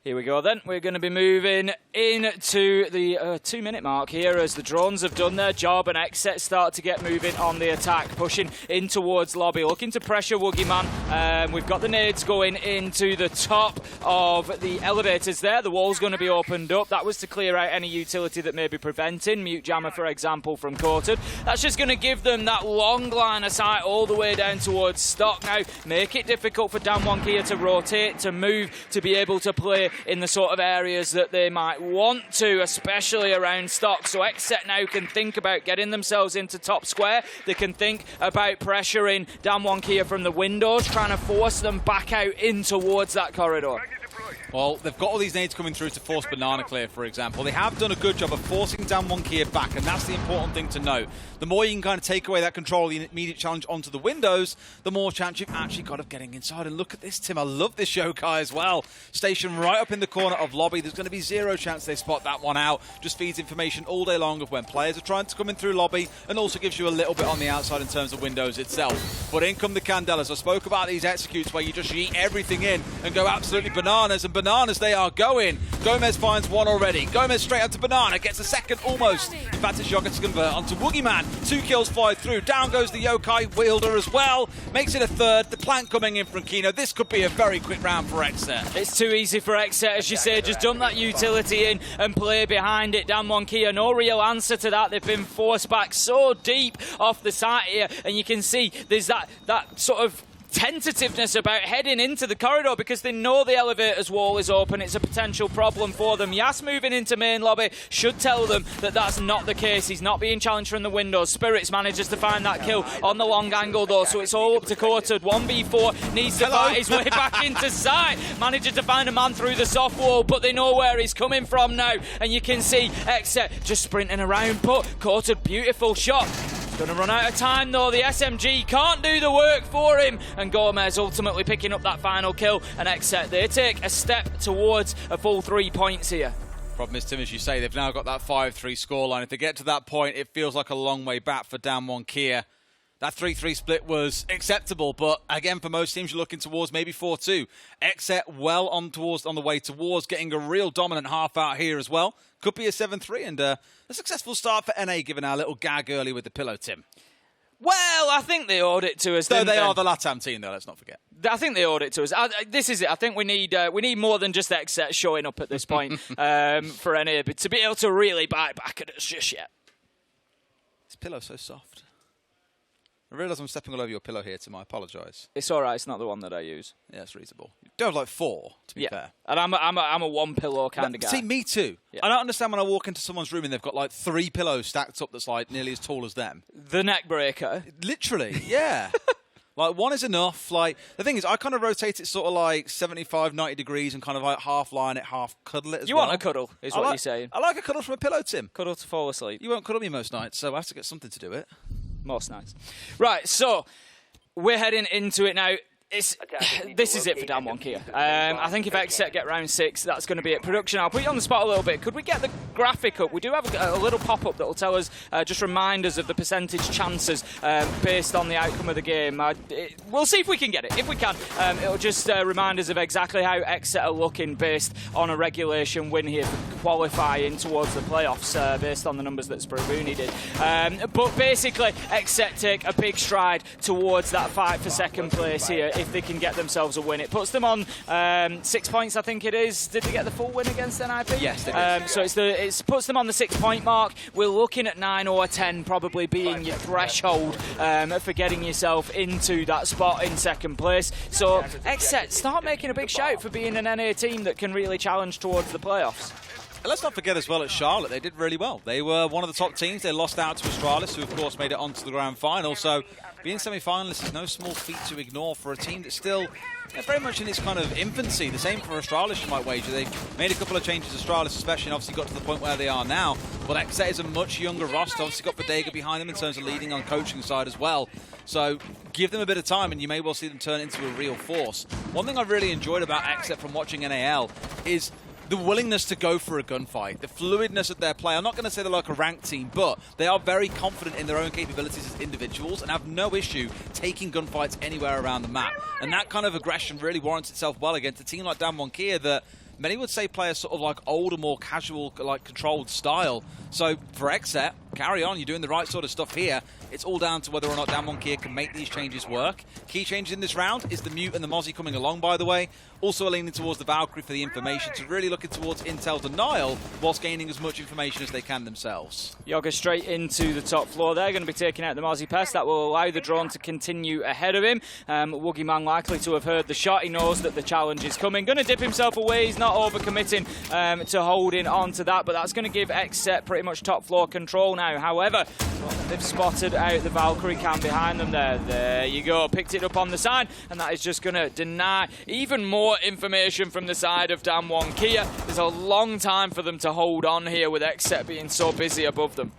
Here we go then. We're going to be moving into the 2-minute mark here as the drones have done their job and XSET start to get moving on the attack, pushing in towards lobby, looking to pressure Woogieman. We've got the nades going into the top of the elevators there. The wall's going to be opened up. That was to clear out any utility that may be preventing Mute Jammer, for example, from quartered. That's just going to give them that long line of sight all the way down towards stock now. Make it difficult for Damwon Kia to rotate, to move, to be able to play in the sort of areas that they might want to, especially around stock. So XSET now can think about getting themselves into top square. They can think about pressuring Damwon Kia from the windows, trying to force them back out in towards that corridor. Well, they've got all these nades coming through to force Banana clear, for example. They have done a good job of forcing Damwon Kia back, and that's the important thing to know. The more you can kind of take away that control of the immediate challenge onto the windows, the more chance you've actually got of getting inside. And look at this, Tim. I love this Yokai as well. Stationed right up in the corner of lobby. There's going to be 0 chance they spot that one out. Just feeds information all day long of when players are trying to come in through lobby, and also gives you a little bit on the outside in terms of windows itself. But in come the Candelas. I spoke about these executes where you just yeet everything in and go absolutely bananas, and bananas they are going. Gomez finds one already. Gomez straight up to Banana, gets a second almost. In fact, it's Yoga to convert onto Woogieman. 2 kills fly through. Down goes the Yokai wielder as well. Makes it a 3rd. The plank coming in from Kino. This could be a very quick round for XSET. It's too easy for XSET, as you say. Just dump that utility in and play behind it. Damwon Kia, no real answer to that. They've been forced back so deep off the side here, and you can see there's that sort of tentativeness about heading into the corridor because they know the elevator's wall is open. It's a potential problem for them. Yas moving into main lobby should tell them that that's not the case. He's not being challenged from the windows. Spirits manages to find that kill on the long angle though, so it's all up to quartered. 1v4 needs to fight his way back into sight. Manages to find a man through the soft wall, but they know where he's coming from now, and you can see XSET just sprinting around, but quartered, beautiful shot. Gonna run out of time though. The SMG can't do the work for him, and Gomez ultimately picking up that final kill, and XSET, they take a step towards a full 3 points here. Problem is, Tim, as you say, they've now got that 5-3 scoreline. If they get to that point, it feels like a long way back for Damwon Kia. That 3-3 split was acceptable, but again, for most teams, you're looking towards maybe 4-2. XSET well on the way towards getting a real dominant half out here as well. Could be a 7-3 and a successful start for NA, given our little gag early with the pillow, Tim. Well, I think they owed it to us. Though they are the LATAM team, though, let's not forget. I think they owed it to us. This is it. I think we need more than just XSET showing up at this point for NA, but to be able to really bite back at us just yet. This pillow's so soft. I realise I'm stepping all over your pillow here, Tim. I apologise. It's all right. It's not the one that I use. Yeah, it's reasonable. You do have like 4, to be fair. And I'm a one pillow kind of guy. See, me too. Yeah. I don't understand when I walk into someone's room and they've got like 3 pillows stacked up that's like nearly as tall as them. The neck breaker. Literally, yeah. Like, one is enough. Like, the thing is, I kind of rotate it sort of like 75, 90 degrees and kind of like half line it, half cuddle it as well. You want a cuddle, is what you're saying. I like a cuddle from a pillow, Tim. Cuddle to fall asleep. You won't cuddle me most nights, so I have to get something to do it. Most nights. Right, so we're heading into it now. This is it for Dan 1 Kia. I think if XSET get round 6, that's going to be it. Production, I'll put you on the spot a little bit. Could we get the graphic up? We do have a little pop-up that will tell us, just remind us of the percentage chances based on the outcome of the game. We'll see if we can get it. If we can, it'll just remind us of exactly how XSET are looking based on a regulation win here for qualifying towards the playoffs, based on the numbers that Spravooni did. But basically, XSET take a big stride towards that fight for second place here. If they can get themselves a win, it puts them on 6 points, I think it is. Did they get the full win against NIP? Yes, they did. So it puts them on the 6 point mark. We're looking at 9 or 10 probably being your threshold for getting yourself into that spot in second place. So XSET, start making a big shout for being an NA team that can really challenge towards the playoffs. Let's not forget as well at Charlotte, they did really well. They were one of the top teams. They lost out to Astralis, who of course made it onto the grand final. So being semi-finalists is no small feat to ignore for a team that's still very much in its kind of infancy. The same for Astralis, you might wager. They've made a couple of changes, Astralis especially, and obviously got to the point where they are now. But XSET is a much younger roster. Obviously got Bodega behind them in terms of leading on coaching side as well. So give them a bit of time and you may well see them turn into a real force. One thing I've really enjoyed about XSET from watching NAL is the willingness to go for a gunfight, the fluidness of their play. I'm not going to say they're like a ranked team, but they are very confident in their own capabilities as individuals and have no issue taking gunfights anywhere around the map. And that kind of aggression really warrants itself well against a team like Dan 1 Kia that many would say play a sort of like older, more casual, like controlled style. So for XSET, carry on, you're doing the right sort of stuff here. It's all down to whether or not Dan 1 Kia can make these changes work. Key changes in this round is the Mute and the Mozzie coming along, by the way. Also leaning towards the Valkyrie for the information, so really looking towards intel denial whilst gaining as much information as they can themselves. Yoga straight into the top floor. They're going to be taking out the Mozzie Pest. That will allow the drone to continue ahead of him. Woogie Man likely to have heard the shot. He knows that the challenge is coming. Going to dip himself away. He's not overcommitting to holding on to that, but that's going to give XSET pretty much top floor control now. However, they've spotted out the Valkyrie cam behind them there. There you go. Picked it up on the side, and that is just going to deny even more information from the side of Dan 1 Kia. There's a long time for them to hold on here with XSET being so busy above them.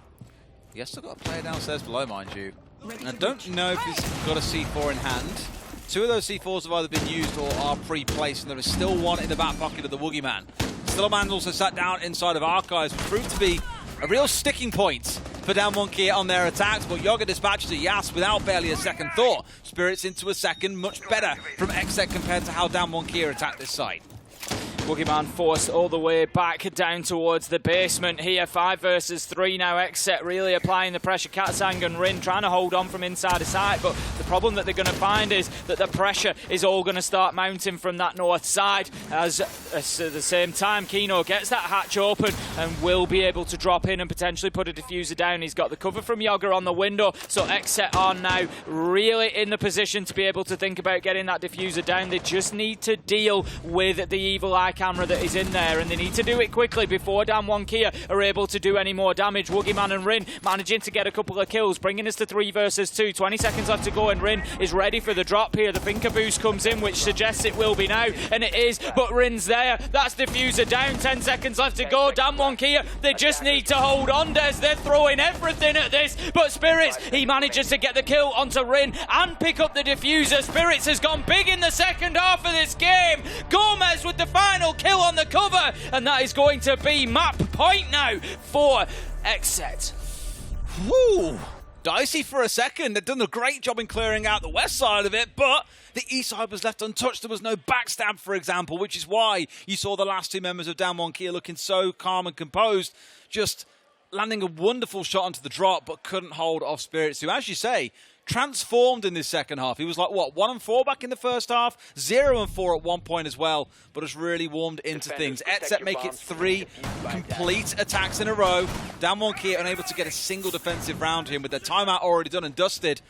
Yes, still got a player downstairs below, mind you. And I don't know if he's got a C4 in hand. 2 of those C4s have either been used or are pre-placed, and there is still one in the back pocket of the Woogie Man. Still a man also sat down inside of Archives, which proved to be a real sticking point for Dan 1 Kia on their attacks, but Yoga dispatches a Yas without barely a second thought. Spirits into a second, much better from XSET compared to how Dan 1 Kia attacked this site. Boogeyman forced all the way back down towards the basement here. 5 versus 3 now. XSET really applying the pressure. Katsang and Rin trying to hold on from inside the side, but the problem that they're going to find is that the pressure is all going to start mounting from that north side. As at the same time, Kino gets that hatch open and will be able to drop in and potentially put a diffuser down. He's got the cover from Yoga on the window, so XSET are now really in the position to be able to think about getting that diffuser down. They just need to deal with the evil eye camera that is in there, and they need to do it quickly before Dan 1 Kia are able to do any more damage. Woogieman and Rin managing to get a couple of kills, bringing us to 3 versus 2. 20 seconds left to go, and Rin is ready for the drop here. The Finker boost comes in, which suggests it will be now, and it is, but Rin's there. That's diffuser down. 10 seconds left to go. Dan 1 Kia, they just need to hold on, Des. They're throwing everything at this, but Spirits, he manages to get the kill onto Rin and pick up the diffuser. Spirits has gone big in the second half of this game. Gomez with the final kill on the cover, and that is going to be map point now for XSET. Woo! Dicey for a second. They've done a great job in clearing out the west side of it, but the east side was left untouched. There was no backstab, for example, which is why you saw the last 2 members of Dan 1 Kia looking so calm and composed, just landing a wonderful shot onto the drop, but couldn't hold off Spirits, who, as you say, transformed in this second half. He was like, what, 1-4 back in the first half, 0-4 at one point as well, but has really warmed into things. XSET make it 3 complete attacks in a row. Dan 1 Kia unable to get a single defensive round here with their timeout already done and dusted.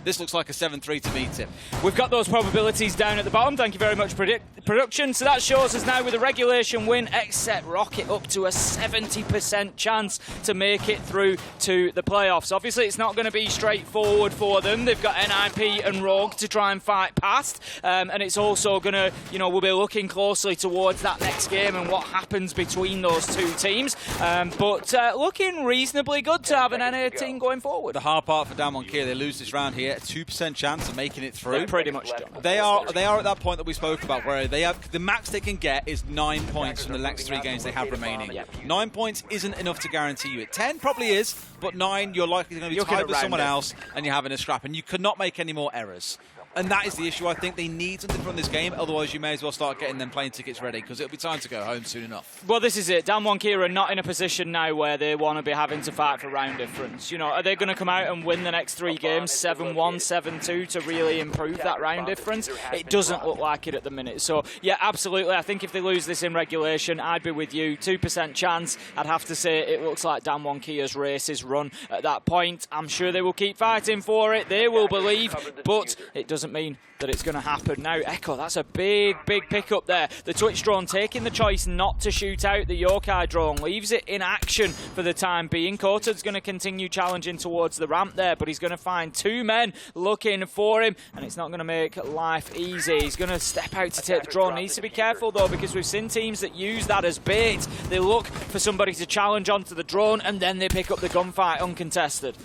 this looks like a 7-3 to me, Tim. We've got those probabilities down at the bottom. Thank you very much, production. So that shows us now with a regulation win, XSET rocket up to a 70% chance to make it through to the playoffs. Obviously, it's not going to be straightforward for them. They've got NIP and Rogue to try and fight past, and it's also going to, we'll be looking closely towards that next game and what happens between those two teams. But looking reasonably good to have an NA team going forward. The hard part for DWG KIA, they lose this round here, a 2% chance of making it through. They're pretty much done. They are at that point that we spoke about where they have the max they can get is 9 points from the next 3 games they have remaining. 9 points isn't enough to guarantee you it. 10 probably is, but 9 you're likely going to be tied with someone else and you're having a scrap, and you cannot make any more errors. And that is the issue. I think they need something from this game, otherwise you may as well start getting them plane tickets ready, because it'll be time to go home soon enough. Well, this is it. DWG KIA are not in a position now where they want to be having to fight for round difference. Are they going to come out and win the next 3 games 7-1, 7-2 to really improve that round difference? It doesn't look like it at the minute. So, yeah, absolutely. I think if they lose this in regulation, I'd be with you. 2% chance. I'd have to say it looks like DWG KIA's race is run at that point. I'm sure they will keep fighting for it. They will believe, but it doesn't mean that it's going to happen. Now, Echo, that's a big pickup there. The Twitch drone taking the choice not to shoot out the Yokai drone, leaves it in action for the time being. Kotad's going to continue challenging towards the ramp there, but he's going to find 2 men looking for him, and it's not going to make life easy. He's going to step out to take the drone. Needs to be careful, though, because we've seen teams that use that as bait. They look for somebody to challenge onto the drone, and then they pick up the gunfight uncontested.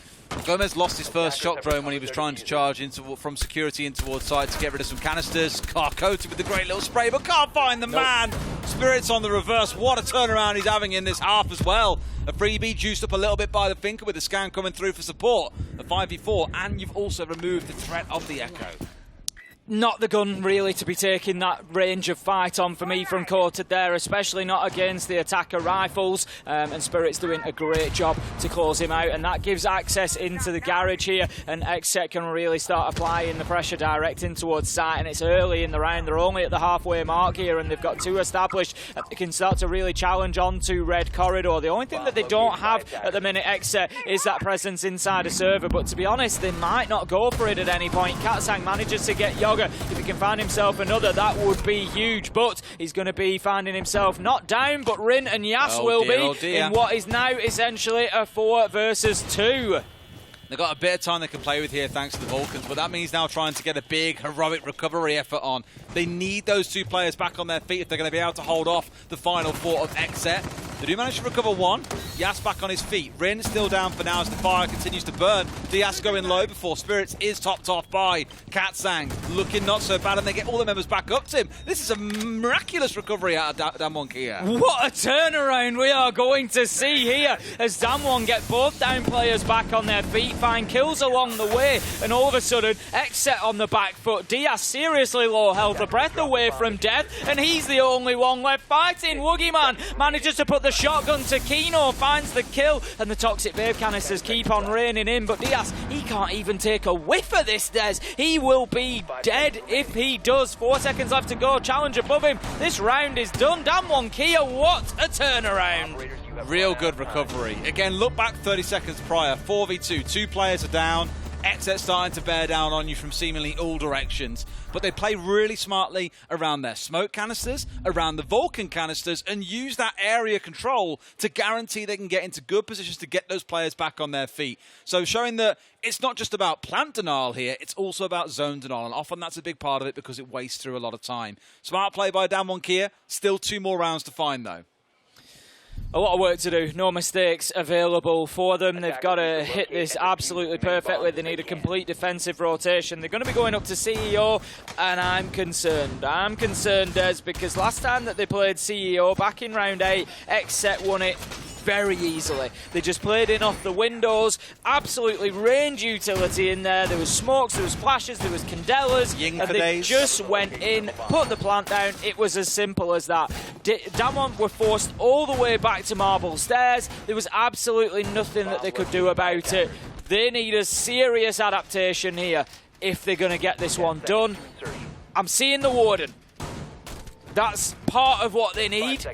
Gomez lost his first shock drone when he was trying to charge from security in towards side to get rid of some canisters. Kotad with the great little spray, but can't find the man. Spirit's on the reverse. What a turnaround he's having in this half as well. A freebie juiced up a little bit by the Finker with the scan coming through for support. A 5v4, and you've also removed the threat of the Echo. Not the gun, really, to be taking that range of fight on for me from Kotad there, especially not against the attacker rifles. And Spirit's doing a great job to close him out, and that gives access into the garage here, and XSET can really start applying the pressure directing towards site, and it's early in the round. They're only at the halfway mark here, and they've got 2 established. They can start to really challenge onto Red Corridor. The only thing that they don't have at the minute, XSET, is that presence inside a server, but to be honest, they might not go for it at any point. Katsang manages to get Yoga. If he can find himself another, that would be huge, but he's going to be finding himself not down, but Rin and Yas will be in what is now essentially a 4 versus 2. They've got a bit of time they can play with here thanks to the Vulcans, but that means now trying to get a big heroic recovery effort on. They need those 2 players back on their feet if they're going to be able to hold off the final 4 of XSET. They do manage to recover 1. Yas back on his feet. Rin still down for now as the fire continues to burn. Diaz going low before Spirits is topped off by Katsang. Looking not so bad, and they get all the members back up to him. This is a miraculous recovery out of DWG KIA. What a turnaround we are going to see here as DWG get both down players back on their feet, find kills along the way, and all of a sudden, XSET on the back foot. Diaz seriously low health, a breath away from death, and he's the only one left fighting. Woogieman manages to put the shotgun to Kino, finds the kill, and the toxic vape canisters keep on raining in, but Diaz, he can't even take a whiff of this, Des. He will be dead if he does. 4 seconds left to go, challenge above him. This round is done. DWG KIA, what a turnaround. Real good recovery. Again, look back 30 seconds prior, 4v2, 2 players are down. XSET starting to bear down on you from seemingly all directions, but they play really smartly around their smoke canisters, around the Vulcan canisters, and use that area control to guarantee they can get into good positions to get those players back on their feet. So showing that it's not just about plant denial here, it's also about zone denial, and often that's a big part of it because it wastes through a lot of time. Smart play by DWG KIA, still 2 more rounds to find though. A lot of work to do, no mistakes available for them. They've got to hit this absolutely perfectly. They need a complete defensive rotation. They're going to be going up to CEO, and I'm concerned. I'm concerned, Des, because last time that they played CEO, back in round 8, XSET won it very easily. They just played in off the windows, absolutely range utility in there. There was smokes, there was flashes, there was candelas, and they just went in, put the plant down. It was as simple as that. DWG were forced all the way back to Marble Stairs. There was absolutely nothing that they could do about it. They need a serious adaptation here if they're going to get this one done. I'm seeing the Warden. That's part of what they need,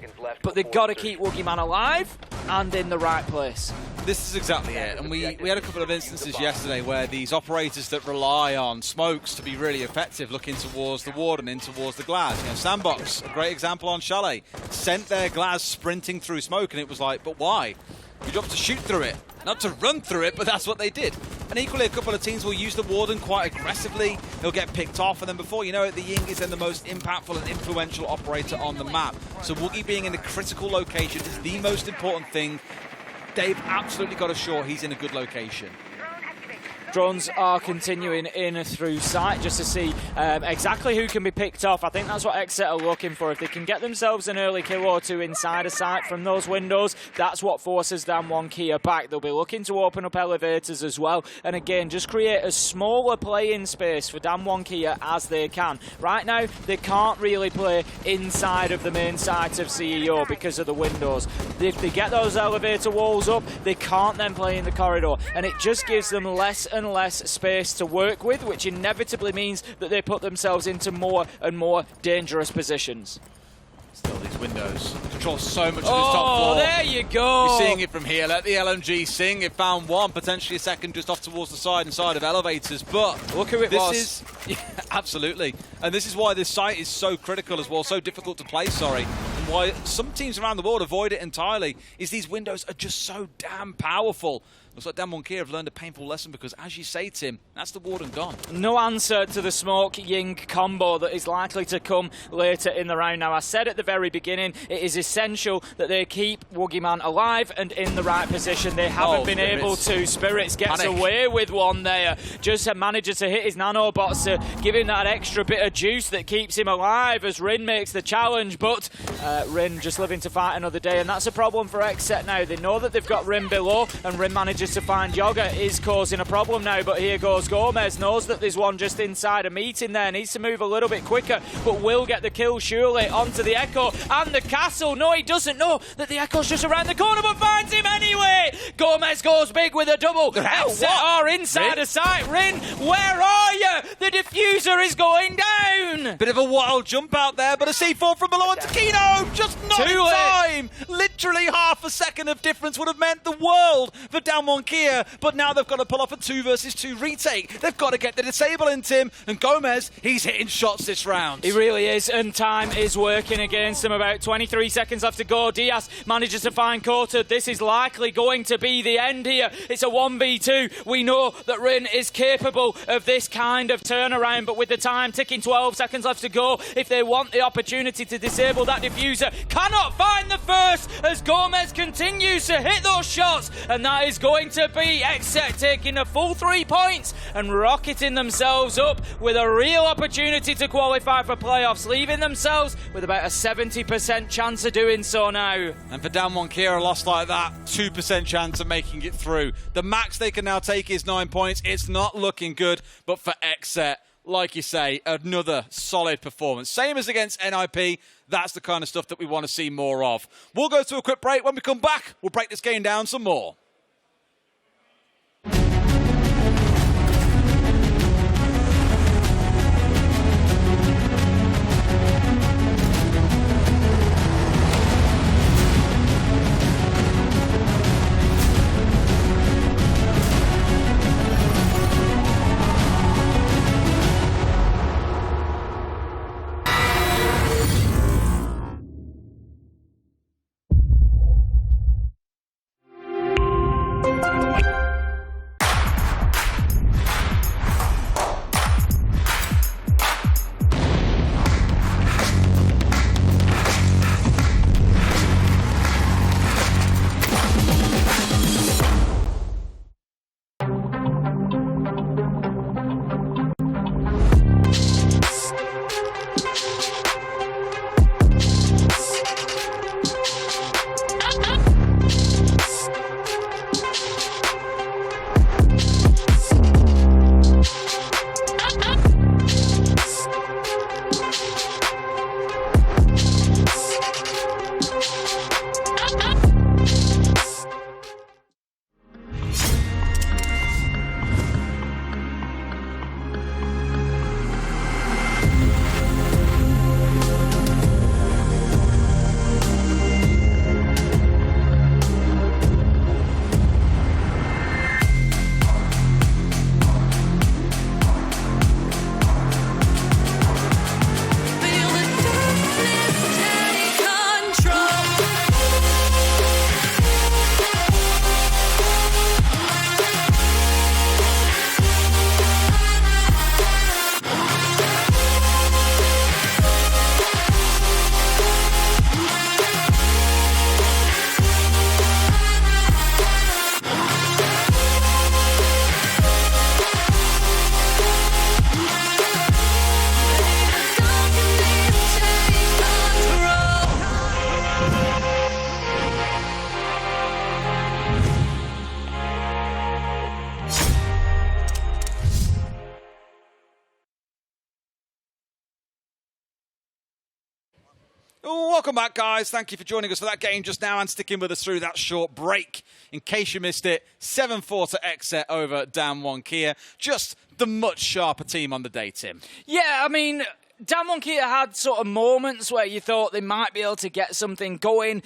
but they've got to keep Woogieman alive and in the right place. This is exactly it, and we had a couple of instances yesterday where these operators that rely on smokes to be really effective, looking towards the Warden, in towards the Glaz. You know, SANDBOX, a great example on Chalet, sent their Glaz sprinting through smoke, and it was like, but why? Your job's to shoot through it, not to run through it, but that's what they did. And equally, a couple of teams will use the Warden quite aggressively. He'll get picked off, and then before you know it, the Ying is then the most impactful and influential operator on the map. So Woogie being in a critical location is the most important thing. They've absolutely got a shot he's in a good location. Drones are continuing in through sight just to see exactly who can be picked off. I think that's what XSET are looking for. If they can get themselves an early kill or two inside a sight from those windows, that's what forces DWG KIA back. They'll be looking to open up elevators as well. And again, just create a smaller playing space for DWG KIA as they can. Right now, they can't really play inside of the main site of CEO because of the windows. If they get those elevator walls up, they can't then play in the corridor. And it just gives them less and less space to work with, which inevitably means that they put themselves into more and more dangerous positions. Still, these windows control so much of this top floor. Oh, there you go. You're seeing it from here. Let the LMG sing. It found one, potentially a second just off towards the side inside of elevators. But look who it was. Yeah, absolutely. And this is why this site is so critical as well, so difficult to play, sorry. And why some teams around the world avoid it entirely is these windows are just so damn powerful. Looks like DWG KIA have learned a painful lesson because, as you say, Tim, that's the Warden gone. No answer to the Smoke-Ying combo that is likely to come later in the round. Now, I said at the very beginning, it is essential that they keep Woogieman alive and in the right position. They haven't been able to. Spirits gets away with one there. Just manages to hit his nanobots to give him that extra bit of juice that keeps him alive as Rin makes the challenge. But Rin just living to fight another day, and that's a problem for XSET now. They know that they've got Rin below, and Rin manages to find Yoga is causing a problem now, but here goes Gomez, knows that there's one just inside a meeting there, needs to move a little bit quicker, but will get the kill surely onto the Echo and the Castle. No, he doesn't know that the Echo's just around the corner, but finds him anyway. Gomez goes big with a double. XSET are inside a sight. Rin, where are you? The diffuser is going down. Bit of a wild jump out there, but a C4 from below, and Takino just not in time. Literally half a second of difference would have meant the world for DWG KIA, but now they've got to pull off a 2 versus 2 retake. They've got to get the disable in, Tim, and Gomez, he's hitting shots this round. He really is, and time is working against him. About 23 seconds left to go. Diaz manages to find Kota. This is likely going to be the end here. It's a 1v2. We know that Rin is capable of this kind of turnaround, but with the time ticking, 12 seconds left to go, if they want the opportunity to disable that diffuser, cannot find the first as Gomez continues to hit those shots, and that is going to be XSET taking a full 3 points and rocketing themselves up with a real opportunity to qualify for playoffs, leaving themselves with about a 70% chance of doing so now. And for DWG KIA, a loss like that, 2% chance of making it through. The max they can now take is 9 points. It's not looking good, but for XSET, like you say, another solid performance. Same as against NIP. That's the kind of stuff that we want to see more of. We'll go to a quick break. When we come back, we'll break this game down some more. Welcome back, guys. Thank you for joining us for that game just now and sticking with us through that short break. In case you missed it, 7-4 to XSET over DWG KIA. Just the much sharper team on the day, Tim. Yeah, I mean, DWG KIA had sort of moments where you thought they might be able to get something going.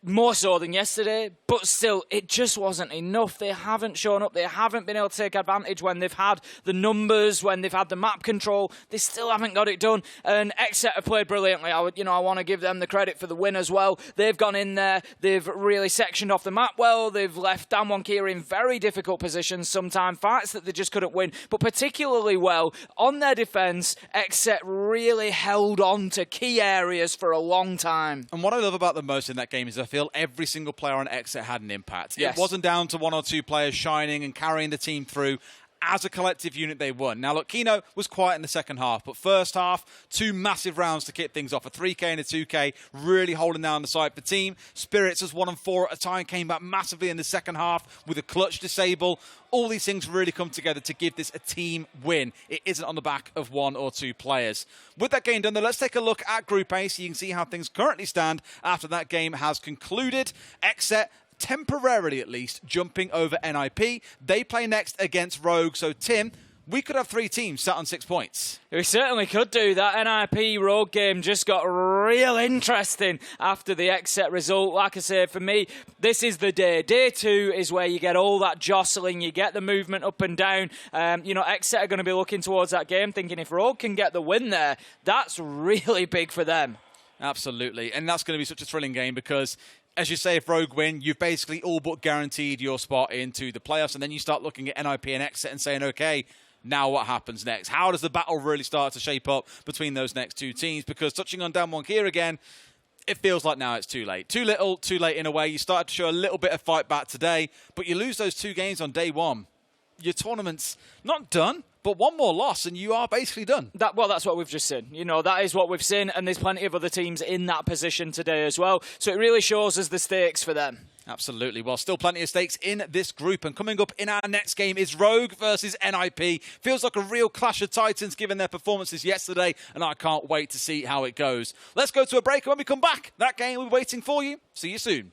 More so than yesterday, but still, it just wasn't enough. They haven't shown up. They haven't been able to take advantage when they've had the numbers, when they've had the map control. They still haven't got it done. And XSET have played brilliantly. I want to give them the credit for the win as well. They've gone in there. They've really sectioned off the map well. They've left DWG KIA in very difficult positions sometimes, fights that they just couldn't win, but particularly well on their defence. XSET really held on to key areas for a long time. And what I love about them most in that game is I feel every single player on XSET had an impact. Yes. It wasn't down to one or two players shining and carrying the team through. As a collective unit, they won. Now, look, Kino was quiet in the second half, but first half, 2 massive rounds to kick things off. A 3K and a 2K, really holding down the side for team. Spirits was 1 and 4 at a time, came back massively in the second half with a clutch disable. All these things really come together to give this a team win. It isn't on the back of 1 or 2 players. With that game done, though, let's take a look at Group A so you can see how things currently stand after that game has concluded. XSET, temporarily at least, jumping over NIP. They play next against Rogue. So, Tim, we could have 3 teams sat on 6 points. We certainly could do. That NIP Rogue game just got real interesting after the XSET result. Like I say, for me, this is the day. Day 2 is where you get all that jostling, you get the movement up and down. XSET are going to be looking towards that game, thinking if Rogue can get the win there, that's really big for them. Absolutely. And that's going to be such a thrilling game because, as you say, if Rogue win, you've basically all but guaranteed your spot into the playoffs. And then you start looking at NIP and XSET and saying, okay, now what happens next? How does the battle really start to shape up between those next 2 teams? Because touching on DWG KIA again, it feels like now it's too late. Too little, too late in a way. You started to show a little bit of fight back today, but you lose those 2 games on day 1. Your tournament's not done, but 1 more loss and you are basically done. That's what we've just seen. That is what we've seen, and there's plenty of other teams in that position today as well. So it really shows us the stakes for them. Absolutely. Well, still plenty of stakes in this group. And coming up in our next game is Rogue versus NIP. Feels like a real clash of titans given their performances yesterday, and I can't wait to see how it goes. Let's go to a break, and when we come back, that game will be waiting for you. See you soon.